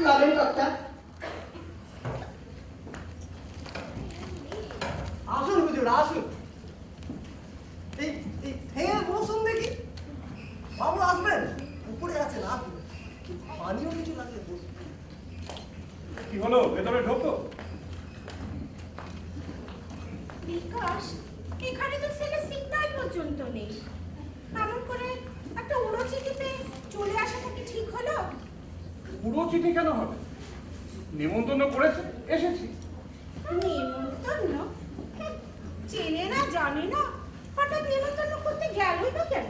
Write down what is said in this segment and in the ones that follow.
চলেন কর্তা। আসুন হুজুর, আসুন। এই ঠেঙে বসুন দেখি। বাবু আসবেন, উপরে আছেন, আসুন। পানিও কিছু লাগলে বসুন। কি হলো, ভেতরে ঢোকো। বিকাশ, এখানে তো ছেলে সিগন্যাল পর্যন্ত নেই। এমন করে একটা উড়ো চিঠিতে চলে আসাটা কি ঠিক হলো? পুরো চিঠি কেন হবে? নিমন্ত্রণ করেছে, এসেছি। নিমন্ত্রণ? চেনে না, জানে না, হঠাৎ নিমন্ত্রণ করতে গেলই বা কেন?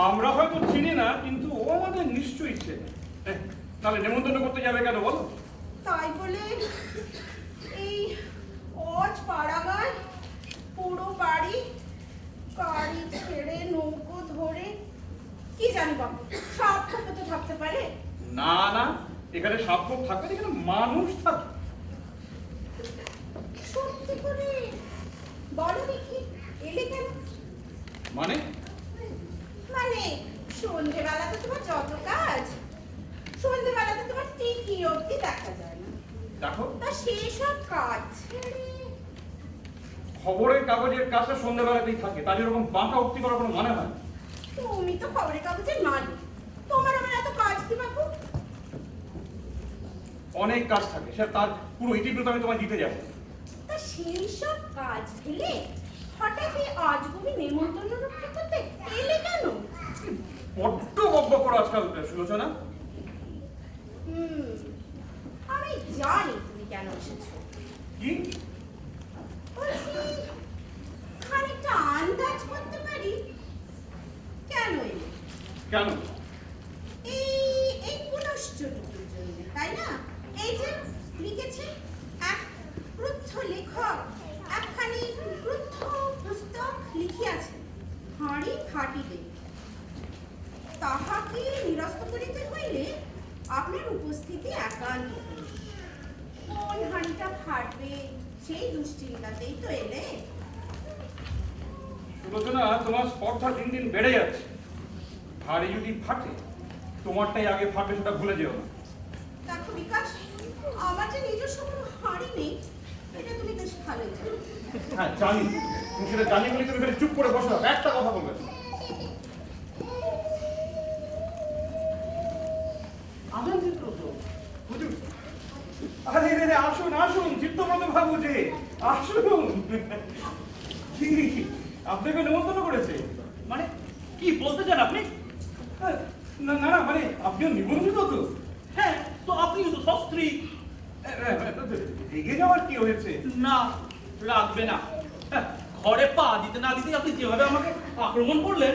আমরা হয়তো চিনি না, কিন্তু ও আমাদের নিশ্চয়ই চেনে। তাহলে নিমন্ত্রণ করতে যাবে কেন বলো? তাই বলে এই অজ পাড়াগায় পুরো বাড়ি গাড়ি ছেড়ে নৌকো ধরে কি জানি বাবু, সব খোপে তো থাকতে পারে। না না, এখানে সাপোক থাকবে, এখানে মানুষ থাকে। সত্যি করে বলো দেখি, এলে কেন? মানে মানে সন্ধ্যেবেলা তো তোমার যত কাজ, সন্ধ্যেবেলা তো তোমার টিকি অব্দি দেখা যায় না। দেখো, তা সেসব কাজ ছেড়ে খবরের কাগজের কাজটা সন্ধ্যাবেলাতেই থাকে, তার এরকম বাঁকা উক্তি করার কোনো মানে হয় না। তুমি তো খবরের কাগজের মালিক, তোমার আমার এত কাজ কি বাবু? অনেক কাজ থাকে, সে তার পুরো ইতিবৃত্ত আমি তোমায় দিতে যাবো। তা সেই সব কাজ ফেলে হঠাৎ এই আজগুবি নেমন্তন্ন রক্ষা করতে এলে কেন? বড্ড বকবক করো আজকাল সুলোচনা। আমি জানি তুমি কেন এসেছো। কি? বলছি, খানিকটা আন্দাজ করতে পারি কেন এলে? কেন? এই পুনশ্চটুকুর জন্য, তাই না? এই যে লিখেছে এক ক্রুদ্ধ লেখক একখানি ক্রুদ্ধ পুস্তক লিখিয়াছে, হাঁড়ি ফাটিবে, তাহাকে নিরস্ত করিতে হইলে আপনার উপস্থিতি একান্ত। কোন হাঁড়িটা ফাটবে সেই দুশ্চিন্তাতেই তো এলে। সুলোচনা, তোমার স্পর্ধা দিন দিন বেড়ে যাচ্ছে। হাড়ি যদি ফাটে, তোমারটাই আগে ফাটবে, সেটা ভুলে যেও না। দেখো বিকাশ, আমার যে নিজস্ব কোনো হাঁড়ি নেই এটা তুমি বেশ ভালোই জানো। হ্যাঁ জানি, তুমি সেটা জানি বলে তুমি চুপ করে বসো, একটা কথা বলবে। আসুন চিত্রত। হুজুর, আরে রে রে, আসুন আসুন, চিত্তব্রত বাবু যে, আসুন। কি আপনাকে নিমন্ত্রণ করেছে? মানে কি বলতে চান আপনি? না না না, মানে আপনিও নিবন্ধিত তো? হ্যাঁ, তো আপনিও তো সস্ত্রী। রেগে যাওয়ার কি হয়েছে? না, রাখবে না। হ্যাঁ, ঘরে পা দিতে না দিতে আপনি যেভাবে আমাকে আক্রমণ করলেন।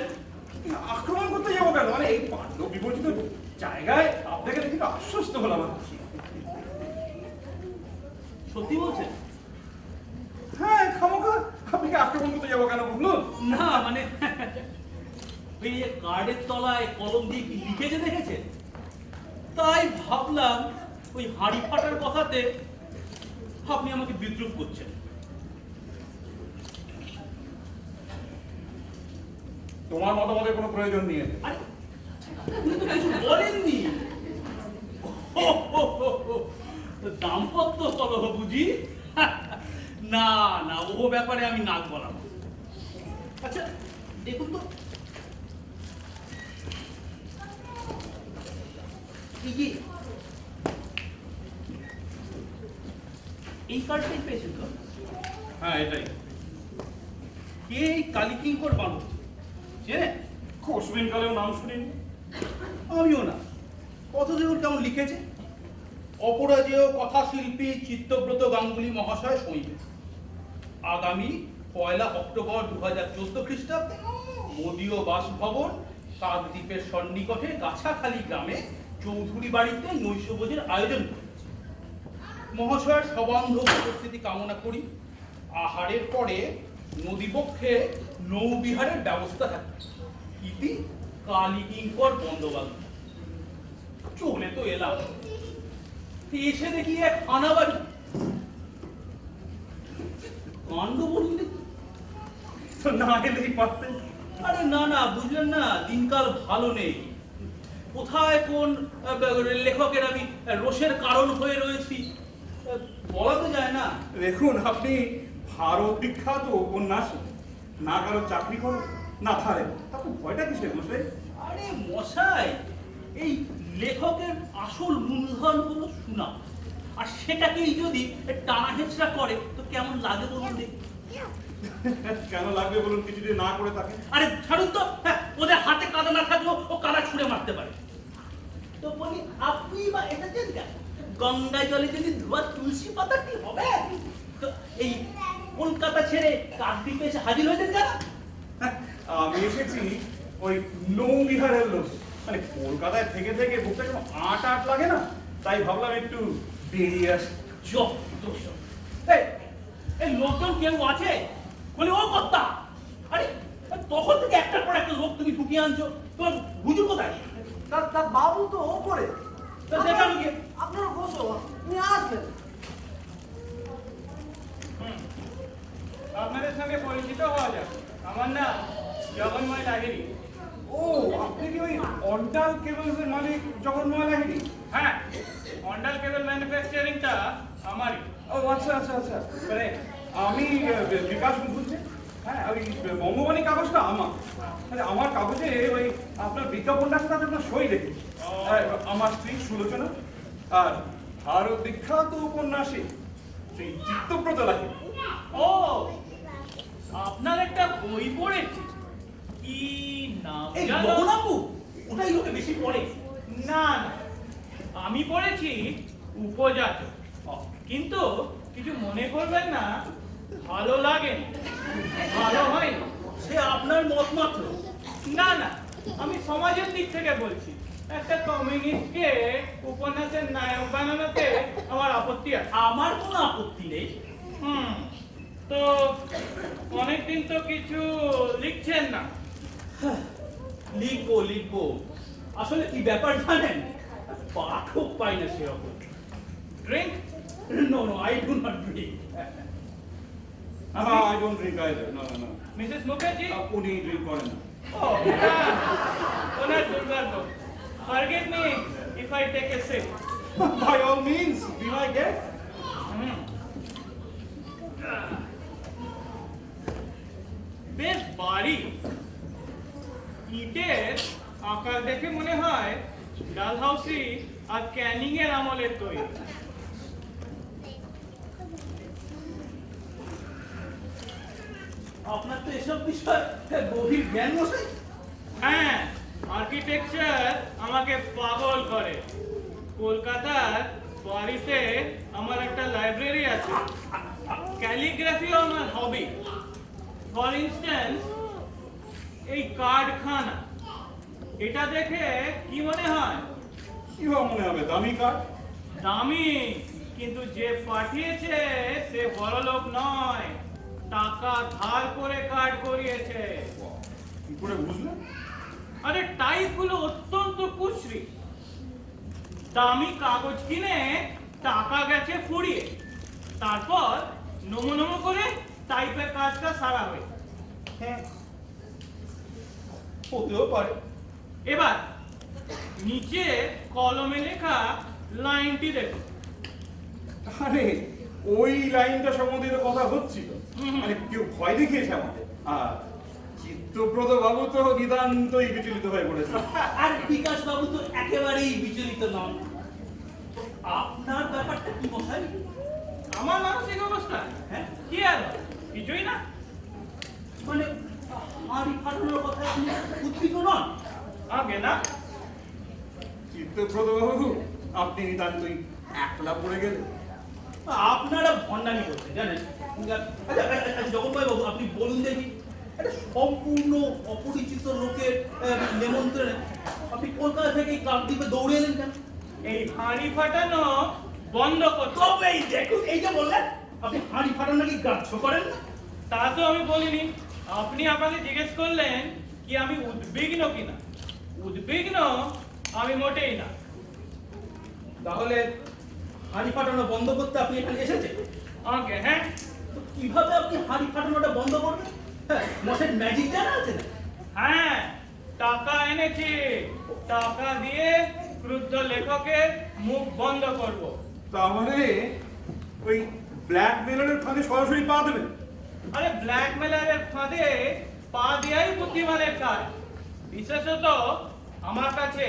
আক্রমণ করতে যাবো কেন? মানে এই পাণ্ডব বিবর্জিত জায়গায় আপনাকে দেখে তো আশ্বস্ত হলাম। সত্যি বলছেন? হ্যাঁ, খামোখা আপনাকে আক্রমণ করতে যাবো কেন বলুন? না মানে ওই যে কার্ডের তলায় কলম দিয়ে কি লিখেছে দেখেছেন? তাই ভাবলাম ওই হাঁড়ি ফাটার কথাতে আপনি আমাকে বিদ্রুপ করছেন। তোমার মতামতের কোনো প্রয়োজন নেই। আরে আপনি তো কিছু বলেননি। দাম্পত্য কলহ বুঝি? না না, ও ব্যাপারে আমি নাক বলাবো। আচ্ছা দেখুন তো, এই কার্ডটাই পেয়েছেন তো? হ্যাঁ এটাই। কে এই কালিকিঙ্কর বানর? চেনে? কসমিন কালেও নাম শুনিনি। আমিও না। কত দেখুন কেমন লিখেছে, অপরাজেয় কথাশিল্পী চিত্তব্রত গাঙ্গুলি মহাশয় সইবে আগামী 1 অক্টোবর 2014 খ্রিস্টাব্দে মোদীয় বাসভবন কাকদ্বীপের সন্নিকটে গাছাখালী গ্রামে চৌধুরী বাড়িতে নৈশভোজের আয়োজন করেছে। মহাশয়ের সবান্ধব উপস্থিতি কামনা করি। আহারের পরে নদীপক্ষে নৌবিহারের ব্যবস্থা থাকে। ইতি কালিকিঙ্কর বন্দ্যোপাধ্যায়। চলে তো এলাম, এসে দেখি এক আনাবাড়ি কাণ্ড বলুন দেখি। তো না এলেই পারতেন। আরে না না, বুঝলেন না, দিনকাল ভালো নেই। কোথায় কোন লেখকের আমি রোষের কারণ হয়ে রয়েছি বলা তো যায় না। দেখুন, আপনি ভারত বিখ্যাত উপন্যাসী, না কারো চাকরি করো না থারে, তারপর ভয়টা কিসের মশাই? আরে মশাই, এই লেখকের আসল মূলধন হলো সুনাম, আর সেটাকেই যদি টানা হেঁচড়া করে তো কেমন লাগে বলুন দেখি। কেন লাগবে বলুন, কিছু যদি না করে থাকে? আরে ছাড়ুন তো, হ্যাঁ, ওদের হাতে কাদা না থাকলেও ও কাদা ছুঁড়ে মারতে পারে। তো বলি আপনি বা এটা কেন গঙ্গা জলে যদি ধোয়া তুলসী পাতা কি হবে? তো এই কলকাতা ছেড়ে কাকদ্বীপে এসে হাজির হয়েছেন কেন? আমি এসেছি ওই নৌবিহারের লোক, মানে কলকাতায় থেকে থেকে বুকটা কেমন আট আট লাগে না, তাই ভাবলাম একটু বেরিয়ে আসি। এই লোকজন কেউ আছে বলে ও কর্তা, আরে তখন থেকে একটার পর একটা লোক তুমি ঢুকিয়ে আনছো, তোমার হুজুর কোথায়? তার বাবু তো ওপরে। তো দেখানো গিয়ে আপনারা বসো, আপনি আসবেন। আপনাদের সঙ্গে পরিচিত হওয়া যাক। আমার নাম জগন্ময় লাহিড়ী। ও, আপনি কি ওই অন্টাল কেবলসের মালিক জগন্ময় লাহিড়ী? হ্যাঁ, অন্ডাল কেবল ম্যানুফ্যাকচারিংটা আমারই। ও আচ্ছা আচ্ছা আচ্ছা, মানে আমি বিকাশ বুঝছি। হ্যাঁ, ওই বঙ্গবাণী কাগজটা আমার, মানে আমার কাগজে ওই আপনার বিজ্ঞাপনটার সাথে আপনার সই রেখে আমার স্ত্রী সুলোচনা আর ভারত বিখ্যাত উপন্যাসী শ্রী চিত্তব্রত লাহিড়ী। ও, আপনার একটা বই পড়েছি, কি নাম এই জানো? লবণাপু ওটাই লোকে বেশি পড়ে। না না, আমি পড়েছি উপজাত। কিন্তু কিছু মনে করবেন না, ভালো লাগেনি, ভালো হয়নি। সে আপনার মত মাত্র। না না, আমি সমাজের দিক থেকে বলছি। একটা কমিউনিস্টকে উপন্যাসের নায়ক বানানোতে আমার আপত্তি আছে। আমার কোনো আপত্তি নেই। তো অনেকদিন তো কিছু লিখছেন না। লিখবো লিখবো, আসলে কি ব্যাপার জানেন, পাঠক পাই না সেরকম। Drink? No no, I do not drink. I don't drink either. No, no, no. Mrs Mukherjee? উনি ড্রিঙ্ক করেন না। ও, ওনার দুর্ভাগ্য। Forgive me if I take a sip. By all means, be my guest. বেশ বাড়ি, ইটের আকার দেখে মনে হয় ডালহাউসি আর ক্যানিং এর আমলের তৈরি। আপনার তো এসব বিষয় গভীর জ্ঞান মশাই। হ্যাঁ, আর্কিটেকচার আমাকে পাগল করে। কলকাতার বাড়িতে আমার একটা লাইব্রেরি আছে, ক্যালিগ্রাফিও আমার হবি। ফর ইনস্ট্যান্স, এই কার্ডখানা, এটা দেখে কি মনে হয়? কি মনে হবে, দামি কাঠ? দামি, কিন্তু যে পাঠিয়েছে সে বড়লোক নয়, টাকা ধার করে কার্ড করিয়েছে। কি করে বুঝলেন? আরে টাইপগুলো অত্যন্ত কুশ্রী। দামি কাগজ কিনে টাকা গেছে ফুরিয়ে, তারপর নমো নমো করে টাইপের কাজটা সারা হয়ে। হ্যাঁ, হতেও পারে। এবার নিচে কলমে লেখা লাইনটি দেখো। আরে ওই লাইনটা সম্বন্ধে তো কথা হচ্ছিল, মানে কেউ ভয় দেখিয়েছে আমাকে। আর চিত্তব্রত বাবু তো নিতান্তই বিচলিত হয়ে পড়েছে। আর বিকাশ বাবু তো একেবারেই বিচলিত নন। আপনার ব্যাপারটা কি মশাই? আমার মানসিক অবস্থা? হ্যাঁ, কি আর কিছুই না। মানে হাঁড়ি ফাটানোর কথা আপনি উদ্বিগ্ন নন? আগে না। চিত্তব্রত বাবু, আপনি নিতান্তই একলা পড়ে গেলেন। আপনারা ভণ্ডামি করছেন জানেন। আচ্ছা জগন্ময় বাবু, আপনি বলুন দেখি, একটা সম্পূর্ণ অপরিচিত লোকের নিমন্ত্রণে আপনি কলকাতা থেকে কাকদ্বীপে দৌড়ে এলেন কেন? এই হাঁড়ি ফাটানো বন্ধ করতে। তবেই দেখুন, এই যে বললেন আপনি হাঁড়ি ফাটানো নাকি গ্রাহ্য করেন না। তা তো আমি বলিনি। আপনি আমাকে জিজ্ঞেস করলেন কি আমি উদ্বিগ্ন কিনা। উদ্বিগ্ন আমি মোটেই না। তাহলে হাঁড়ি ফাটানো বন্ধ করতে আপনি এখানে এসেছেন? ওকে, হ্যাঁ। তো কিভাবে আপনি হাঁড়ি ফাটানোটা বন্ধ করবেন? হ্যাঁ, মশের ম্যাজিক জানা আছে না? হ্যাঁ, টাকা এনেছি। টাকা দিয়ে ক্রুদ্ধ লেখকের মুখ বন্ধ করব। তার মানে ওই ব্ল্যাকমেলারের ফাঁদে সরাসরি পা দেবেন? আরে ব্ল্যাকমেলারের ফাঁদে পা দেওয়াই বুদ্ধিমানের কাজ, বিশেষত আমার কাছে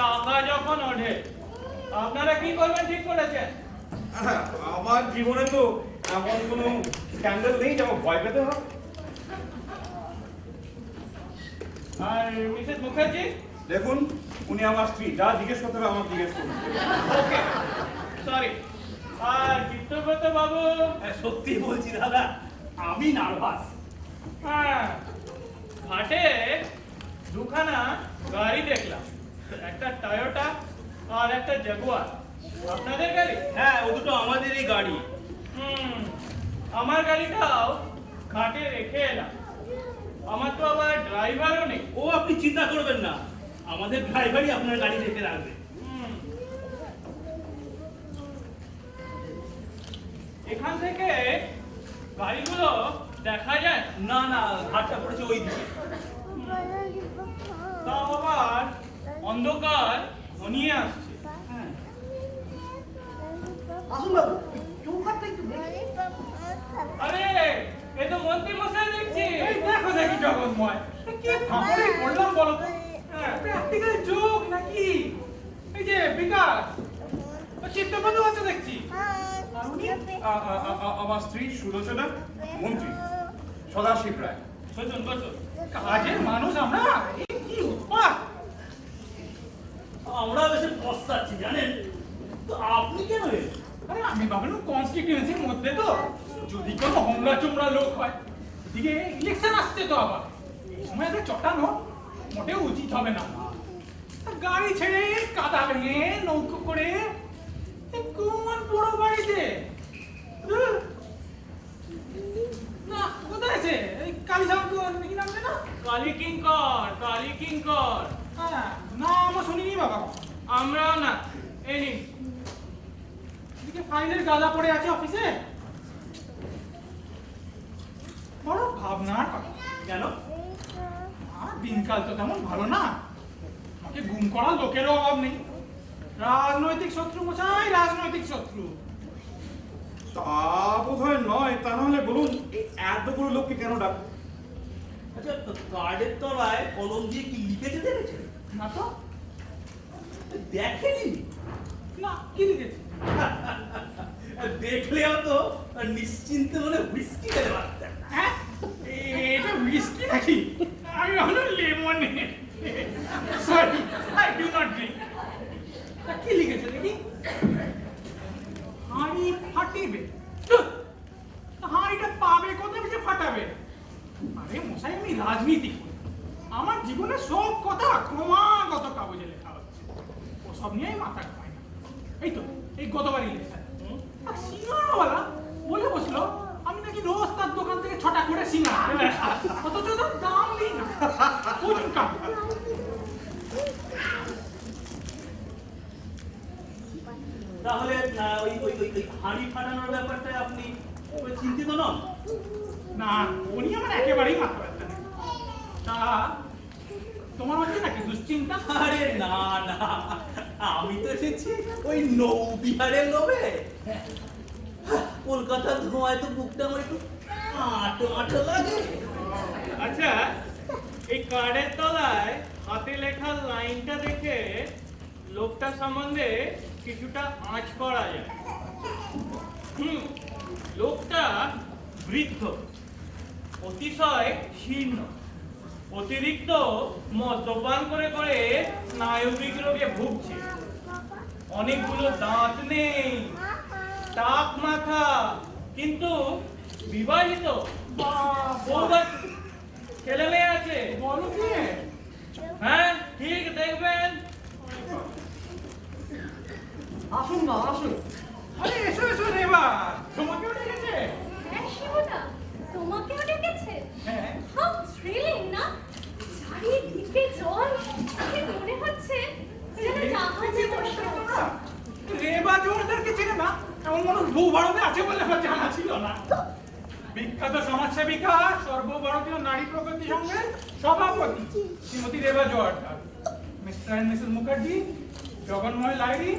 টাকা যখন ওঠে। আপনারা কি করবেন ঠিক করেছেন? হ্যাঁ, আমার জীবনে তো এমন কোনো স্ক্যান্ডাল নেই যে আমার ভয় পেতে হবে। আর মিসেস মুখার্জি? দেখুন, উনি আমার স্ত্রী, যা জিজ্ঞেস করতে হবে আমার জিজ্ঞেস করুন। ওকে, সরি। আর চিত্রব্রত বাবু? সত্যি বলছি দাদা, আমি নার্ভাস। হ্যাঁ, ঘাটে দুখানা গাড়ি দেখলাম, একটা টয়োটা আর একটা জাগুয়ার। আপনাদের গাড়ি? হ্যাঁ, ও দুটো আমাদেরই গাড়ি। আমার গাড়িটাও ঘাটে রেখে এলাম। আমার তো আবার ড্রাইভারও নেই। ও আপনি চিন্তা করবেন না, আমাদের ড্রাইভারই আপনার গাড়ি রেখে রাখবে। এখান থেকে গাড়িগুলো দেখা যায়? না না, ঘাটটা পড়েছে ওই দিকে। তাও আবার অন্ধকার ঘনিয়ে আসছে। হ্যাঁ, আসুন বাবু, চৌকাঠটা একটু দেখি। আরে, এ তো মন্ত্রী মশাই দেখছি। এই দেখো দেখি জগৎময়, কি ফাঁপড়ে পড়লাম বলো তো? প্র্যাকটিক্যাল জোক নাকি? এই যে বিকাশ, চিত্তবন্ধু আছে দেখছি। আর উনি? আমার স্ত্রী সুলোচনা, মন্ত্রী সদাশিব রায়। বসুন বসুন, কাজের মানুষ আমরা। এই কি উৎপাত! আমরা বেশি পস্তাচ্ছি জানেন তো, আপনি কেন এলেন? আরে আমি ভাবলাম কনস্টিটিউয়েন্সির মধ্যে তো যদি কোনো হোমরা চোমরা লোক হয়। এদিকে ইলেকশন আসছে তো আবার, এই সময় এদের চটানো মোটেও উচিত হবে না। গাড়ি ছেড়ে কাদা ভেঙে নৌকো করে কোন বড় বাড়িতে না কোথায় আছে? এই কালীশঙ্কর নাকি নাম না? কালী কিঙ্কর, কালী কিঙ্কর। হ্যাঁ, না আমরা শুনিনি বাবা। আমরাও না। এই নিন, এদিকে ফাইলের গাদা পড়ে আছে অফিসে। বড় ভাবনার কথা। কেন? আর দিনকাল তো তেমন ভালো না, আমাকে গুম করার লোকেরও অভাব নেই। রাজনৈতিক শত্রু মশাই, রাজনৈতিক শত্রু। তা বোধ হয় নয়, তা নাহলে বলুন এই এতগুলো লোককে কেন ডাক? আচ্ছা, কার্ডের তলায় কলম দিয়ে কি লিখেছে দেখেছেন? না তো, দেখেনি? না কি লিখেছে? দেখলেও তো নিশ্চিন্তে মনে হুইস্কি খেতে পারতেন। হ্যাঁ, এটা হুইস্কি নাকি? আমি ভাবলাম lemonade. Sorry, I do not drink. তা কি লিখেছে দেখি? হাঁড়ি ফাটিবে। হাঁড়িটা পাবে কোথায়, যে ফাটাবে? আরে মশাই, আমি রাজনীতি করি, আমার জীবনের সব কথা ক্রমাগত কাগজে লেখা হচ্ছে, ওসব নিয়েই মাথা খায় না। এই তো এই গতবার ইলেকশন, আর সিঙ্গারাওয়ালা বলে বসলো আমি নাকি রোজ তার দোকান থেকে 6টা করে সিঙ্গারা, অথচ তার দাম নেই না। বুঝুন কাম। তাহলে ওই ওই ওই ওই হাঁড়ি ফাটানোর ব্যাপারটা আপনি চিন্তিত নন? না, উনি আমার একেবারেই মাথা ব্যথা নেই। তা তোমার হচ্ছে নাকি দুশ্চিন্তা? আরে না না, আমি তো এসেছি ওই নৌবিহারের লোভে। কলকাতার ধোঁয়ায় তো বুকটা আমার একটু আঁটো আঁটো লাগে। আচ্ছা, এই কার্ডের তলায় হাতে লেখা লাইনটা দেখে লোকটা সম্বন্ধে কিছুটা আঁচ করা যায়। লোকটা বৃদ্ধ, অতিশয় শীর্ণ, অতিরিক্ত মদ্যপান করে করে স্নায়বিক রোগে ভুগছে। অনেকগুলো দাঁত নেই, টাক মাথা, কিন্তু বিবাহিত, ছেলে মেয়ে আছে। বলো কি? হ্যাঁ ঠিক, দেখবেন। আসুন না, আসুন। আরে এসো এসো রেবা, তোমাকেও ডেকেছে? হ্যাঁ শিবুদা, তোমাকেও ডেকেছে? হ্যাঁ। হাউ থ্রিলিং না? চারিদিকে জল, দেখে মনে হচ্ছে যেন জাহাজে বসে আছে। রেবা জোরদারকে চেনে না এমন মানুষ বহু ভারতে আছে বলে আমার জানা ছিল না। বিখ্যাত সমাজসেবিকা, সর্বভারতীয় নারী প্রগতি সংঘের সভাপতি Srimati Reba Joardar. Mr and Mrs Mukherjee, Jaganmoy Lahiri,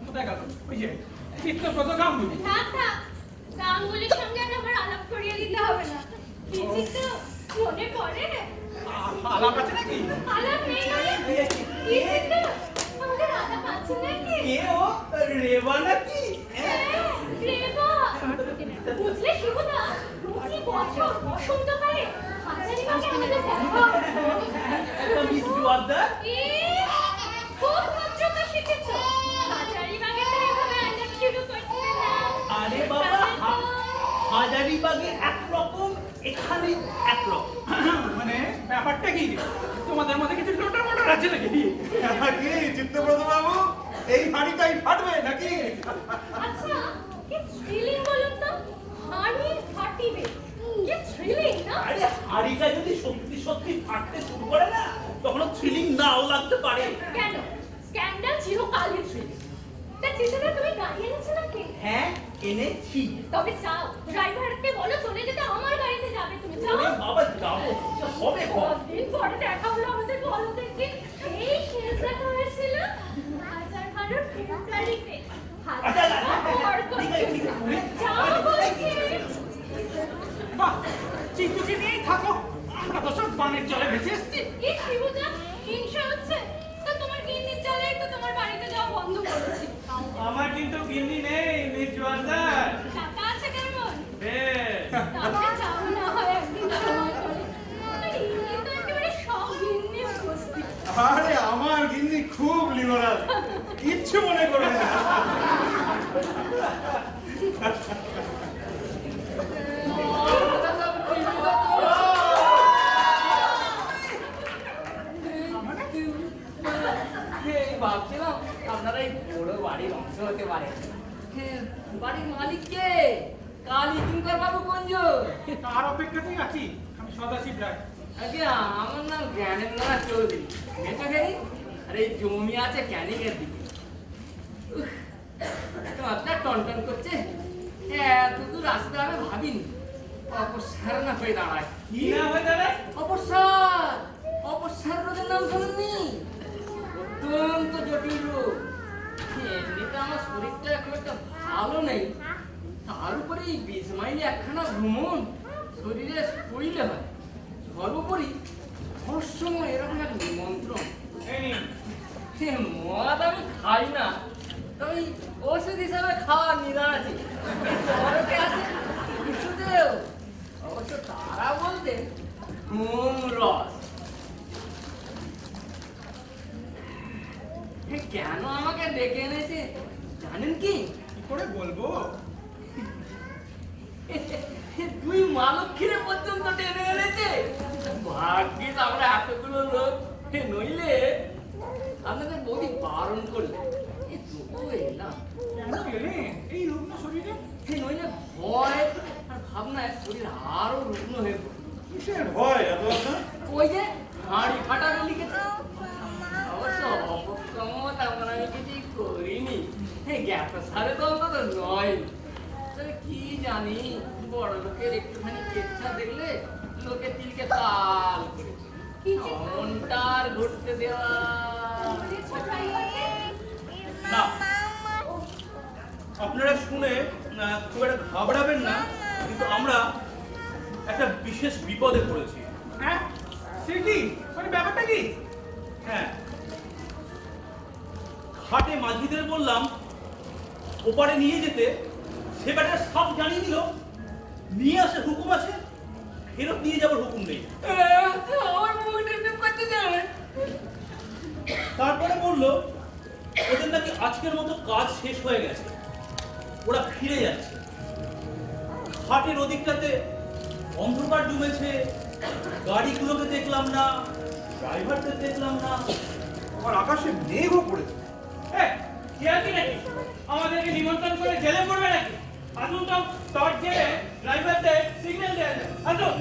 কোথায় গেল? ওই যে চিত্তব্রত গাঙ্গুলি। থাক থাক, গাঙ্গুলির সঙ্গে আর আমার আলাপ করিয়ে দিতে হবে না। কি চিত্ত মনে পড়ে? আলাপ আছে নাকি? আলাপ নেই মানে? কি চিত্ত আমাদের আলাপ আছে নাকি? কে ও? রেবা নাকি? হ্যাঁ, রেবা। বুঝলে শিবুদা, প্রতি বছর বসন্তকালে হাজারিবাগে আমাদের দেখা হয়। একটা মিস জোয়ারদার? খুব ভদ্রতা শিখেছো। হাজারিবাগে তো এভাবে আলাপ শুরু করতে না। আরে বাবা, হাজারিবাগে একরকম, এখানে একরকম। মানে ব্যাপারটা কি? তোমাদের মধ্যে কিছু লোটার মোটর আছে নাকি? কি চিত্তব্রত বাবু, এই হাঁড়িটাই ফাটবে নাকি? আচ্ছা, কি থ্রিলিং বলুন তো? হাড়ি ফাটিবে। কি থ্রিলিং না? আরে হাড়িটা যদি সত্যি সত্যি ফাটতে শুরু করে না, তখন থ্রিলিং নাও লাগতে পারে। কেন? স্ক্যান্ডাল চিরকালই থ্রিলিং। তা চিন্তা তুমি গাড়ি এনেছো নাকি? হ্যাঁ, এনেছি। তবে যাও, ড্রাইভারকে বলো চলে যেতে, আমার গাড়িতে যাবে তুমি। যাও। আরে বাবা যাবো, হবে ঘর। কতদিন পরে দেখা হলো আমাদের, বলো দেখি। এই শেষ দেখা হয়েছিল 2012 ফেব্রুয়ারিতে। আচ্ছা, ঠিক আছে, ঠিক আছে। যাও বলছি। বাহ, চিত্তুকে নিয়েই থাকো। আমরা তো সব পানির জলে ভেসে এসছি। কি শিবুদা, হিংসা হচ্ছে? তা তোমার গিন্নির জ্বালায় তো তোমার বাড়িতে যাওয়া বন্ধ করেছি। আমার কিন্তু গিন্নি নেই, মিস জোয়ারদার। টাকা আছে কেমন? বেশ। তবে যাও না হয় একদিন সময় করে। আমার ইনি তো একেবারে সব গিন্নির উপস্থিত। আরে আমার গিন্নি খুব লিবারাল, কিচ্ছু মনে করবে না। ভাবছিলাম আপনারা এই বড় বাড়ির অংশ হতে পারে। বাড়ির মালিক কে? কালী কিঙ্কর বাবু গঞ্জ। তার অপেক্ষাতেই আছি। আমি সদাশিব রায়। আগে আমার নাম জ্ঞানেন্দ্রনাথ চৌধুরী। মেচোখেরি আর এই জমি আছে ক্যানিংয়ের দিকে। মাত্রা টনটন করছে, এত দূর রাস্তা আমি ভাবিনি। অপসার না হয়ে দাঁড়ায়। কি না হয়ে দাঁড়ায়? অপসার, অপসার রোগের নাম শুনেননি? অত্যন্ত জটিল রোগ। এমনিতে আমার শরীরটা এখন একটা ভালো নেই, তার উপরে এই 20 মাইল একখানা ভ্রমণ শরীরে শরীরে হয়। সর্বোপরি সবসময় এরকম এক নিমন্ত্রণ। এই নিন। মদ আমি খাই না, তবে ওষুধ হিসাবে খাওয়ার নিদান আছে। চরকে আছে ওষুধেও, অবশ্য তারা বলতে রস। কেন আমাকে ডেকে এনেছে জানেন কি? কি করে বলবো? তুই মালক্ষীরে পর্যন্ত টেনে এনেছে। ভাগ্যিস আমরা এতগুলো লোক, নইলে আপনাদের বৌদি বারণ করলে তবু এলাম। কেন এলেন এই রুগ্ন শরীরে? নইলে ভয় আর ভাবনায় শরীর আরো রুগ্ন হয়ে পড়ে। কিসের ভয় এত কথা? ওই যে হাঁড়ি ফাটানো লিখেছে। অবশ্য অপক্রম তেমন আমি কিছুই করিনি। জ্ঞাত সারে তো অন্তত নয়। তবে কি জানি, বড় লোকের একটুখানি কেচ্ছা দেখলে লোকে তিলকে তাল করে। মনটা আর ঘুরতে দেওয়া না, আপনারা শুনে খুব একটা ঘাবড়াবেন না, কিন্তু আমরা একটা বিশেষ বিপদে পড়েছি। হ্যাঁ, সে কি? মানে ব্যাপারটা কি? হ্যাঁ, ঘাটে মাঝিদের বললাম ওপারে নিয়ে যেতে, সে ব্যাটা সব জানিয়ে দিল নিয়ে আসার হুকুম আছে, ফেরত নিয়ে যাবার হুকুম নেই। আমার মুখ টিপ করতে যাবে। তারপরে বলল ওদের নাকি আজকের মতো কাজ শেষ হয়ে গেছে, ওরা ফিরে যাচ্ছে। ঘাটের ওদিকটাতে অন্ধকার জমেছে, গাড়িগুলোকে দেখলাম না, ড্রাইভারদের দেখলাম না। আমার আকাশে মেঘও পড়েছে। কি আর কি নাকি? আমাদেরকে নিমন্ত্রণ করে জেলে পড়বে নাকি? আসুন তো, টর্চ জেলে ড্রাইভারদের সিগন্যাল দেওয়া যায়। আসুন।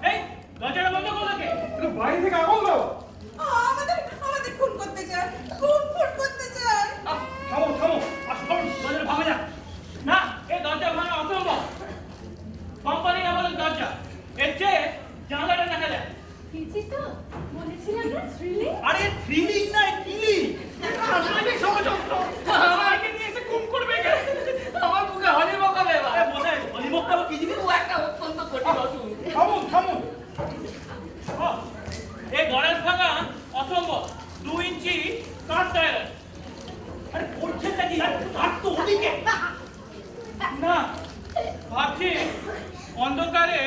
এই দরজাটা বন্ধ করো কে? বাইরে থেকে আগুন দাও। আমাদের খুন করতে চায়। না এই দরজা ভাঙা অসম্ভব। কোম্পানি আমাদের দরজা, এর চেয়ে জানলাটা দেখা যায়। কিছু তো বলেছিলাম না থ্রিলিং। আরে থ্রিলিং না কিলিং। রাজনৈতিক ষড়যন্ত্র, আমাকে নিয়ে এসে গুম করবে কে? আমার বুকে হলি বকাবে এবার। আরে বোঝাই অলিমকটা আবার কি জিনিস? ও একটা অত্যন্ত কঠিন অসুখ। থামুন থামুন। ও, এই গড়ের ভাঙা অসম্ভব। 2 ইঞ্চি কাঠ টায়ার। আরে পড়ছেটা কি? কাঠ তো ওদিকে। না, ভাবছি অন্ধকারে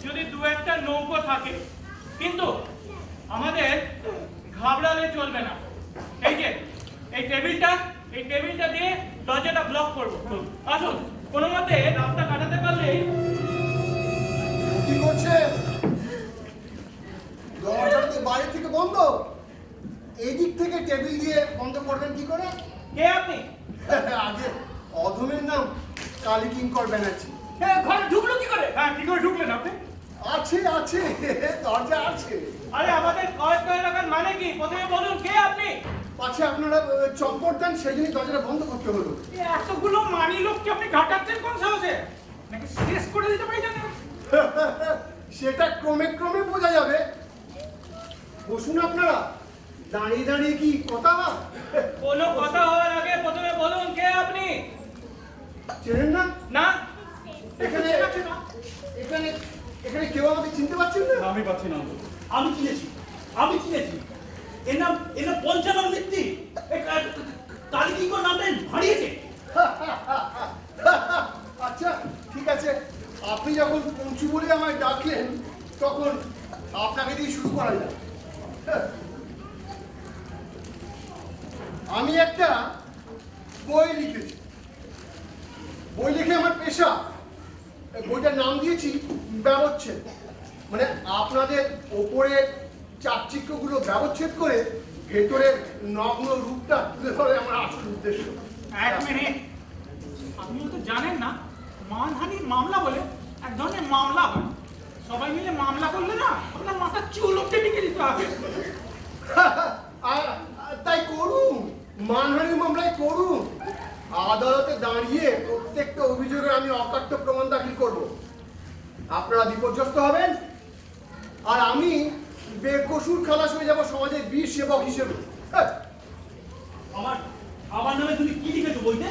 যদি দু একটা নৌকো থাকে, কিন্তু আমাদের ঘাবড়ালে চলবে না। এই যে এই টেবিলটা দিয়ে দরজাটা ব্লক করবো। আসুন, কোনো মতে রাস্তা কাটাতে পারলেই। কি করছে? দরজাটা তো বাইরে থেকে বন্ধ, এই দিক থেকে টেবিল দিয়ে বন্ধ করবেন কি করে? কে আপনি? আগে অধমের নাম কালী কিঙ্কর ব্যানার্জি। ঘরে ঢুকলো কি করে? হ্যাঁ, কি করে ঢুকলেন আপনি? আছে আছে, দরজা আছে। আরে আমাদের কয়েক রাখার মানে কি? প্রথমে বলুন কে আপনি? পাছে আপনারা চম্পট দেন, সেই জন্য দরজাটা বন্ধ করতে হলো। এই এতগুলো মানি লোককে আপনি ঘাটাচ্ছেন কোন সাহসে? নাকি শেষ করে দিতে পারি জানেন? সেটা ক্রমে ক্রমে বোঝা যাবে। বসুন আপনারা, দাঁড়িয়ে দাঁড়িয়ে কি কথা হয়? কোনো কথা হওয়ার আগে প্রথমে বলুন কে আপনি? চেনেন না? না, এখানে এখানে এখানে কেউ আমাকে চিনতে পারছেন না? আমি পাচ্ছি না। আমি চিনেছি। এর নাম পঞ্চানন মিত্তি। কালী কিঙ্কর নামটা হারিয়েছে। আচ্ছা ঠিক আছে, আপনি যখন পঞ্চু বলে আমায় ডাকলেন, তখন আপনাকে দিয়ে শুরু করা যায়। আমি একটা বই লিখেছি, বই লিখে আমার পেশা। এই বইটার নাম দিয়েছি ব্যবচ্ছেদ। মানে আপনাদের ওপরের চাকচিক্যগুলো ব্যবচ্ছেদ করে ভেতরের নগ্ন রূপটা তুলে ধরে আমার আসল উদ্দেশ্য। এক মিনিট, আপনি তো জানেন না মানহানির মামলা বলে এক ধরনের মামলা হয়। সবাই মিলে মামলা করলে না আপনার মাথার চুল অব্দি টিকে দিতে হবে। তাই করুন, মানহানির মামলায় করুন। আদালতে দাঁড়িয়ে প্রত্যেকটা অভিযোগে আমি অকাট্য প্রমাণ দাখিল করব। আপনারা বিপর্যস্ত হবেন, আর আমি বেকসুর খালাস হয়ে যাব সমাজের বীর সেবক হিসেবে। হ্যাঁ। আমার নামে তুমি কি লিখেছো বইতে?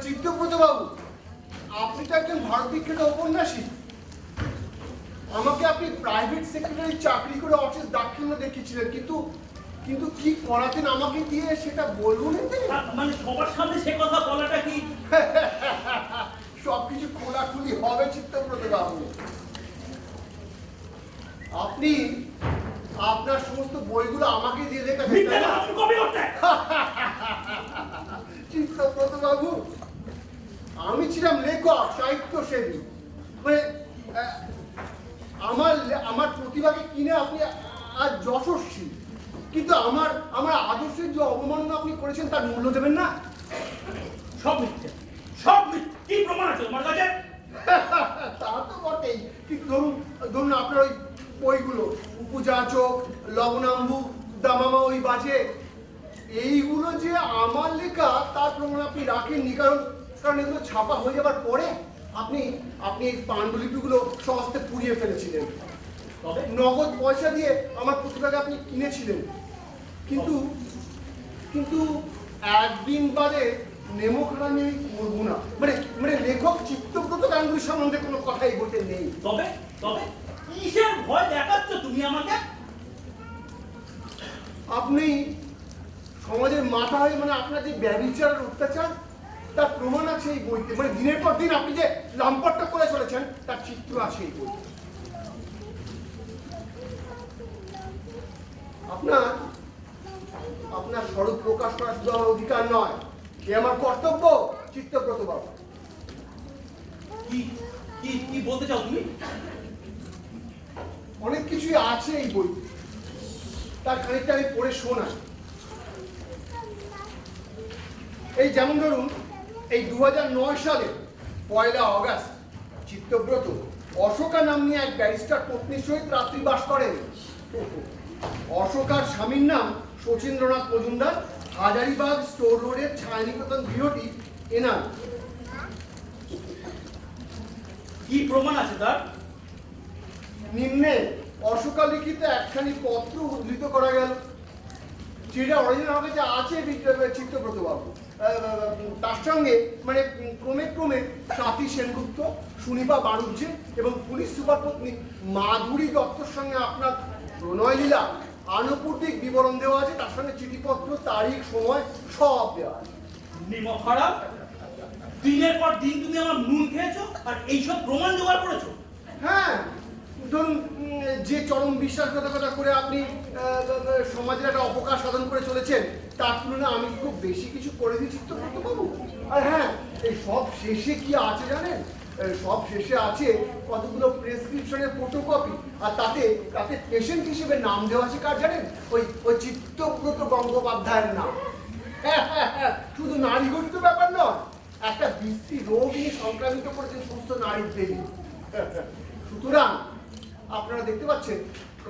চিত্তব্রত বাবু, আপনি তো একজন ভারত বিখ্যাত ঔপন্যাসিক। আমাকে আপনি প্রাইভেট সেক্রেটারি চাকরি করে অফিস দাক্ষিণ্য দেখিয়েছিলেন, কিন্তু কিন্তু কি করাতেন আমাকে দিয়ে সেটা বলুন। মানে সবার সামনে সে কথা বলাটা কি? সবকিছু খোলাখুলি হবে চিত্তব্রত বাবু। আপনি আপনার সমস্ত বইগুলো আমাকে দিয়ে দেখাতেন। চিত্তব্রত বাবু, আমি ছিলাম লেখক, সাহিত্যসেবী। মানে আমার প্রতিভাকে কিনে আপনি আজ যশস্বী, কিন্তু আমার আদর্শের যে অবমাননা আপনি করেছেন তার মূল্য দেবেন না। সব মিথ্যে, সব মিথ্যে। কি প্রমাণ আছে তোমার কাছে? তা তো বটেই, কিন্তু ধরুন আপনার ওই বইগুলো উপযাচক, লবণাম্বু, দামামা ওই বাজে, এইগুলো যে আমার লেখা তার প্রমাণ আপনি রাখেননি। কারণ এগুলো ছাপা হয়ে যাবার পরে আপনি এই পাণ্ডুলিপিগুলো সহস্তে পুড়িয়ে ফেলেছিলেন। তবে নগদ পয়সা দিয়ে আমার প্রতিভাকে আপনি কিনেছিলেন, কিন্তু কিন্তু একদিন বাদে নেমখানা আমি করবো না। মানে লেখক চিত্তব্রত গাঙ্গুলির সম্বন্ধে কোনো কথাই বলতে নেই। তবে কিসের ভয় দেখাচ্ছ তুমি আমাকে? আপনি সমাজের মাথা হয়ে মানে আপনার যে ব্যভিচার অত্যাচার তার প্রমাণ আছে এই বইতে। মানে দিনের পর দিন আপনি যে লম্পটটা করে চলেছেন তার চিত্র আছে এই বইতে। আপনার স্বরূপ প্রকাশ করার শুধু আমার অধিকার নয়, এ আমার কর্তব্য চিত্তব্রত বাবু। কি কি কি বলতে চাও তুমি? অনেক কিছুই আছে এই বইতে, তার খানিকটা আমি পড়ে শোনাই। এই যেমন ধরুন, এই 2009 সালে 1 আগস্ট চিত্তব্রত অশোকা নাম নিয়ে এক ব্যারিস্টার পত্নীর সহিত রাত্রিবাস করেন। অশোকার স্বামীর নাম শচীন্দ্রনাথ মজুমদার, হাজারিবাগ স্টোর রোডের ছায়ানিকেতন গৃহটি এনার। কি প্রমাণ আছে তার? নিম্নে অশোকা লিখিত একখানি পত্র উদ্ধৃত করা গেল, যেটা অরিজিনাল হবে যে আছে চিত্তব্রত বাবু। তার সঙ্গে মানে ক্রমে ক্রমে স্বাতী সেনগুপ্ত, সুনিপা বাণিজ্যে এবং পুলিশ সুপার পত্নী মাধুরী দত্তর সঙ্গে আপনার প্রণয় লীলা আনুপূর্বিক বিবরণ দেওয়া আছে। তার সঙ্গে চিঠিপত্র, তারিখ, সময় সব দেওয়া আছে। নিমক খারাপ, দিনের পর দিন তুমি আমার নুন খেয়েছো আর এইসব প্রমাণ জোগাড় করেছো। হ্যাঁ, ধরুন যে চরম বিশ্বাসঘাতকতা করে আপনি সমাজের একটা অপকার সাধন করে চলেছেন, তার তুলনায় আমি খুব বেশি কিছু করে দিচ্ছি তো বাবু। আর হ্যাঁ, এই সব শেষে কি আছে জানেন? সব শেষে আছে কতগুলো প্রেসক্রিপশনের ফটোকপি, আর তাতে তাতে পেশেন্ট হিসেবে নাম দেওয়া আছে কার জানেন? ওই চিত্তব্রত গঙ্গোপাধ্যায়ের নাম। হ্যাঁ হ্যাঁ হ্যাঁ, শুধু নারী গঠিত ব্যাপার নয়, একটা বিশ্রী রোগ নিয়ে সংক্রামিত করেছেন সমস্ত নারীর দেবী। সুতরাং আপনারা দেখতে পাচ্ছেন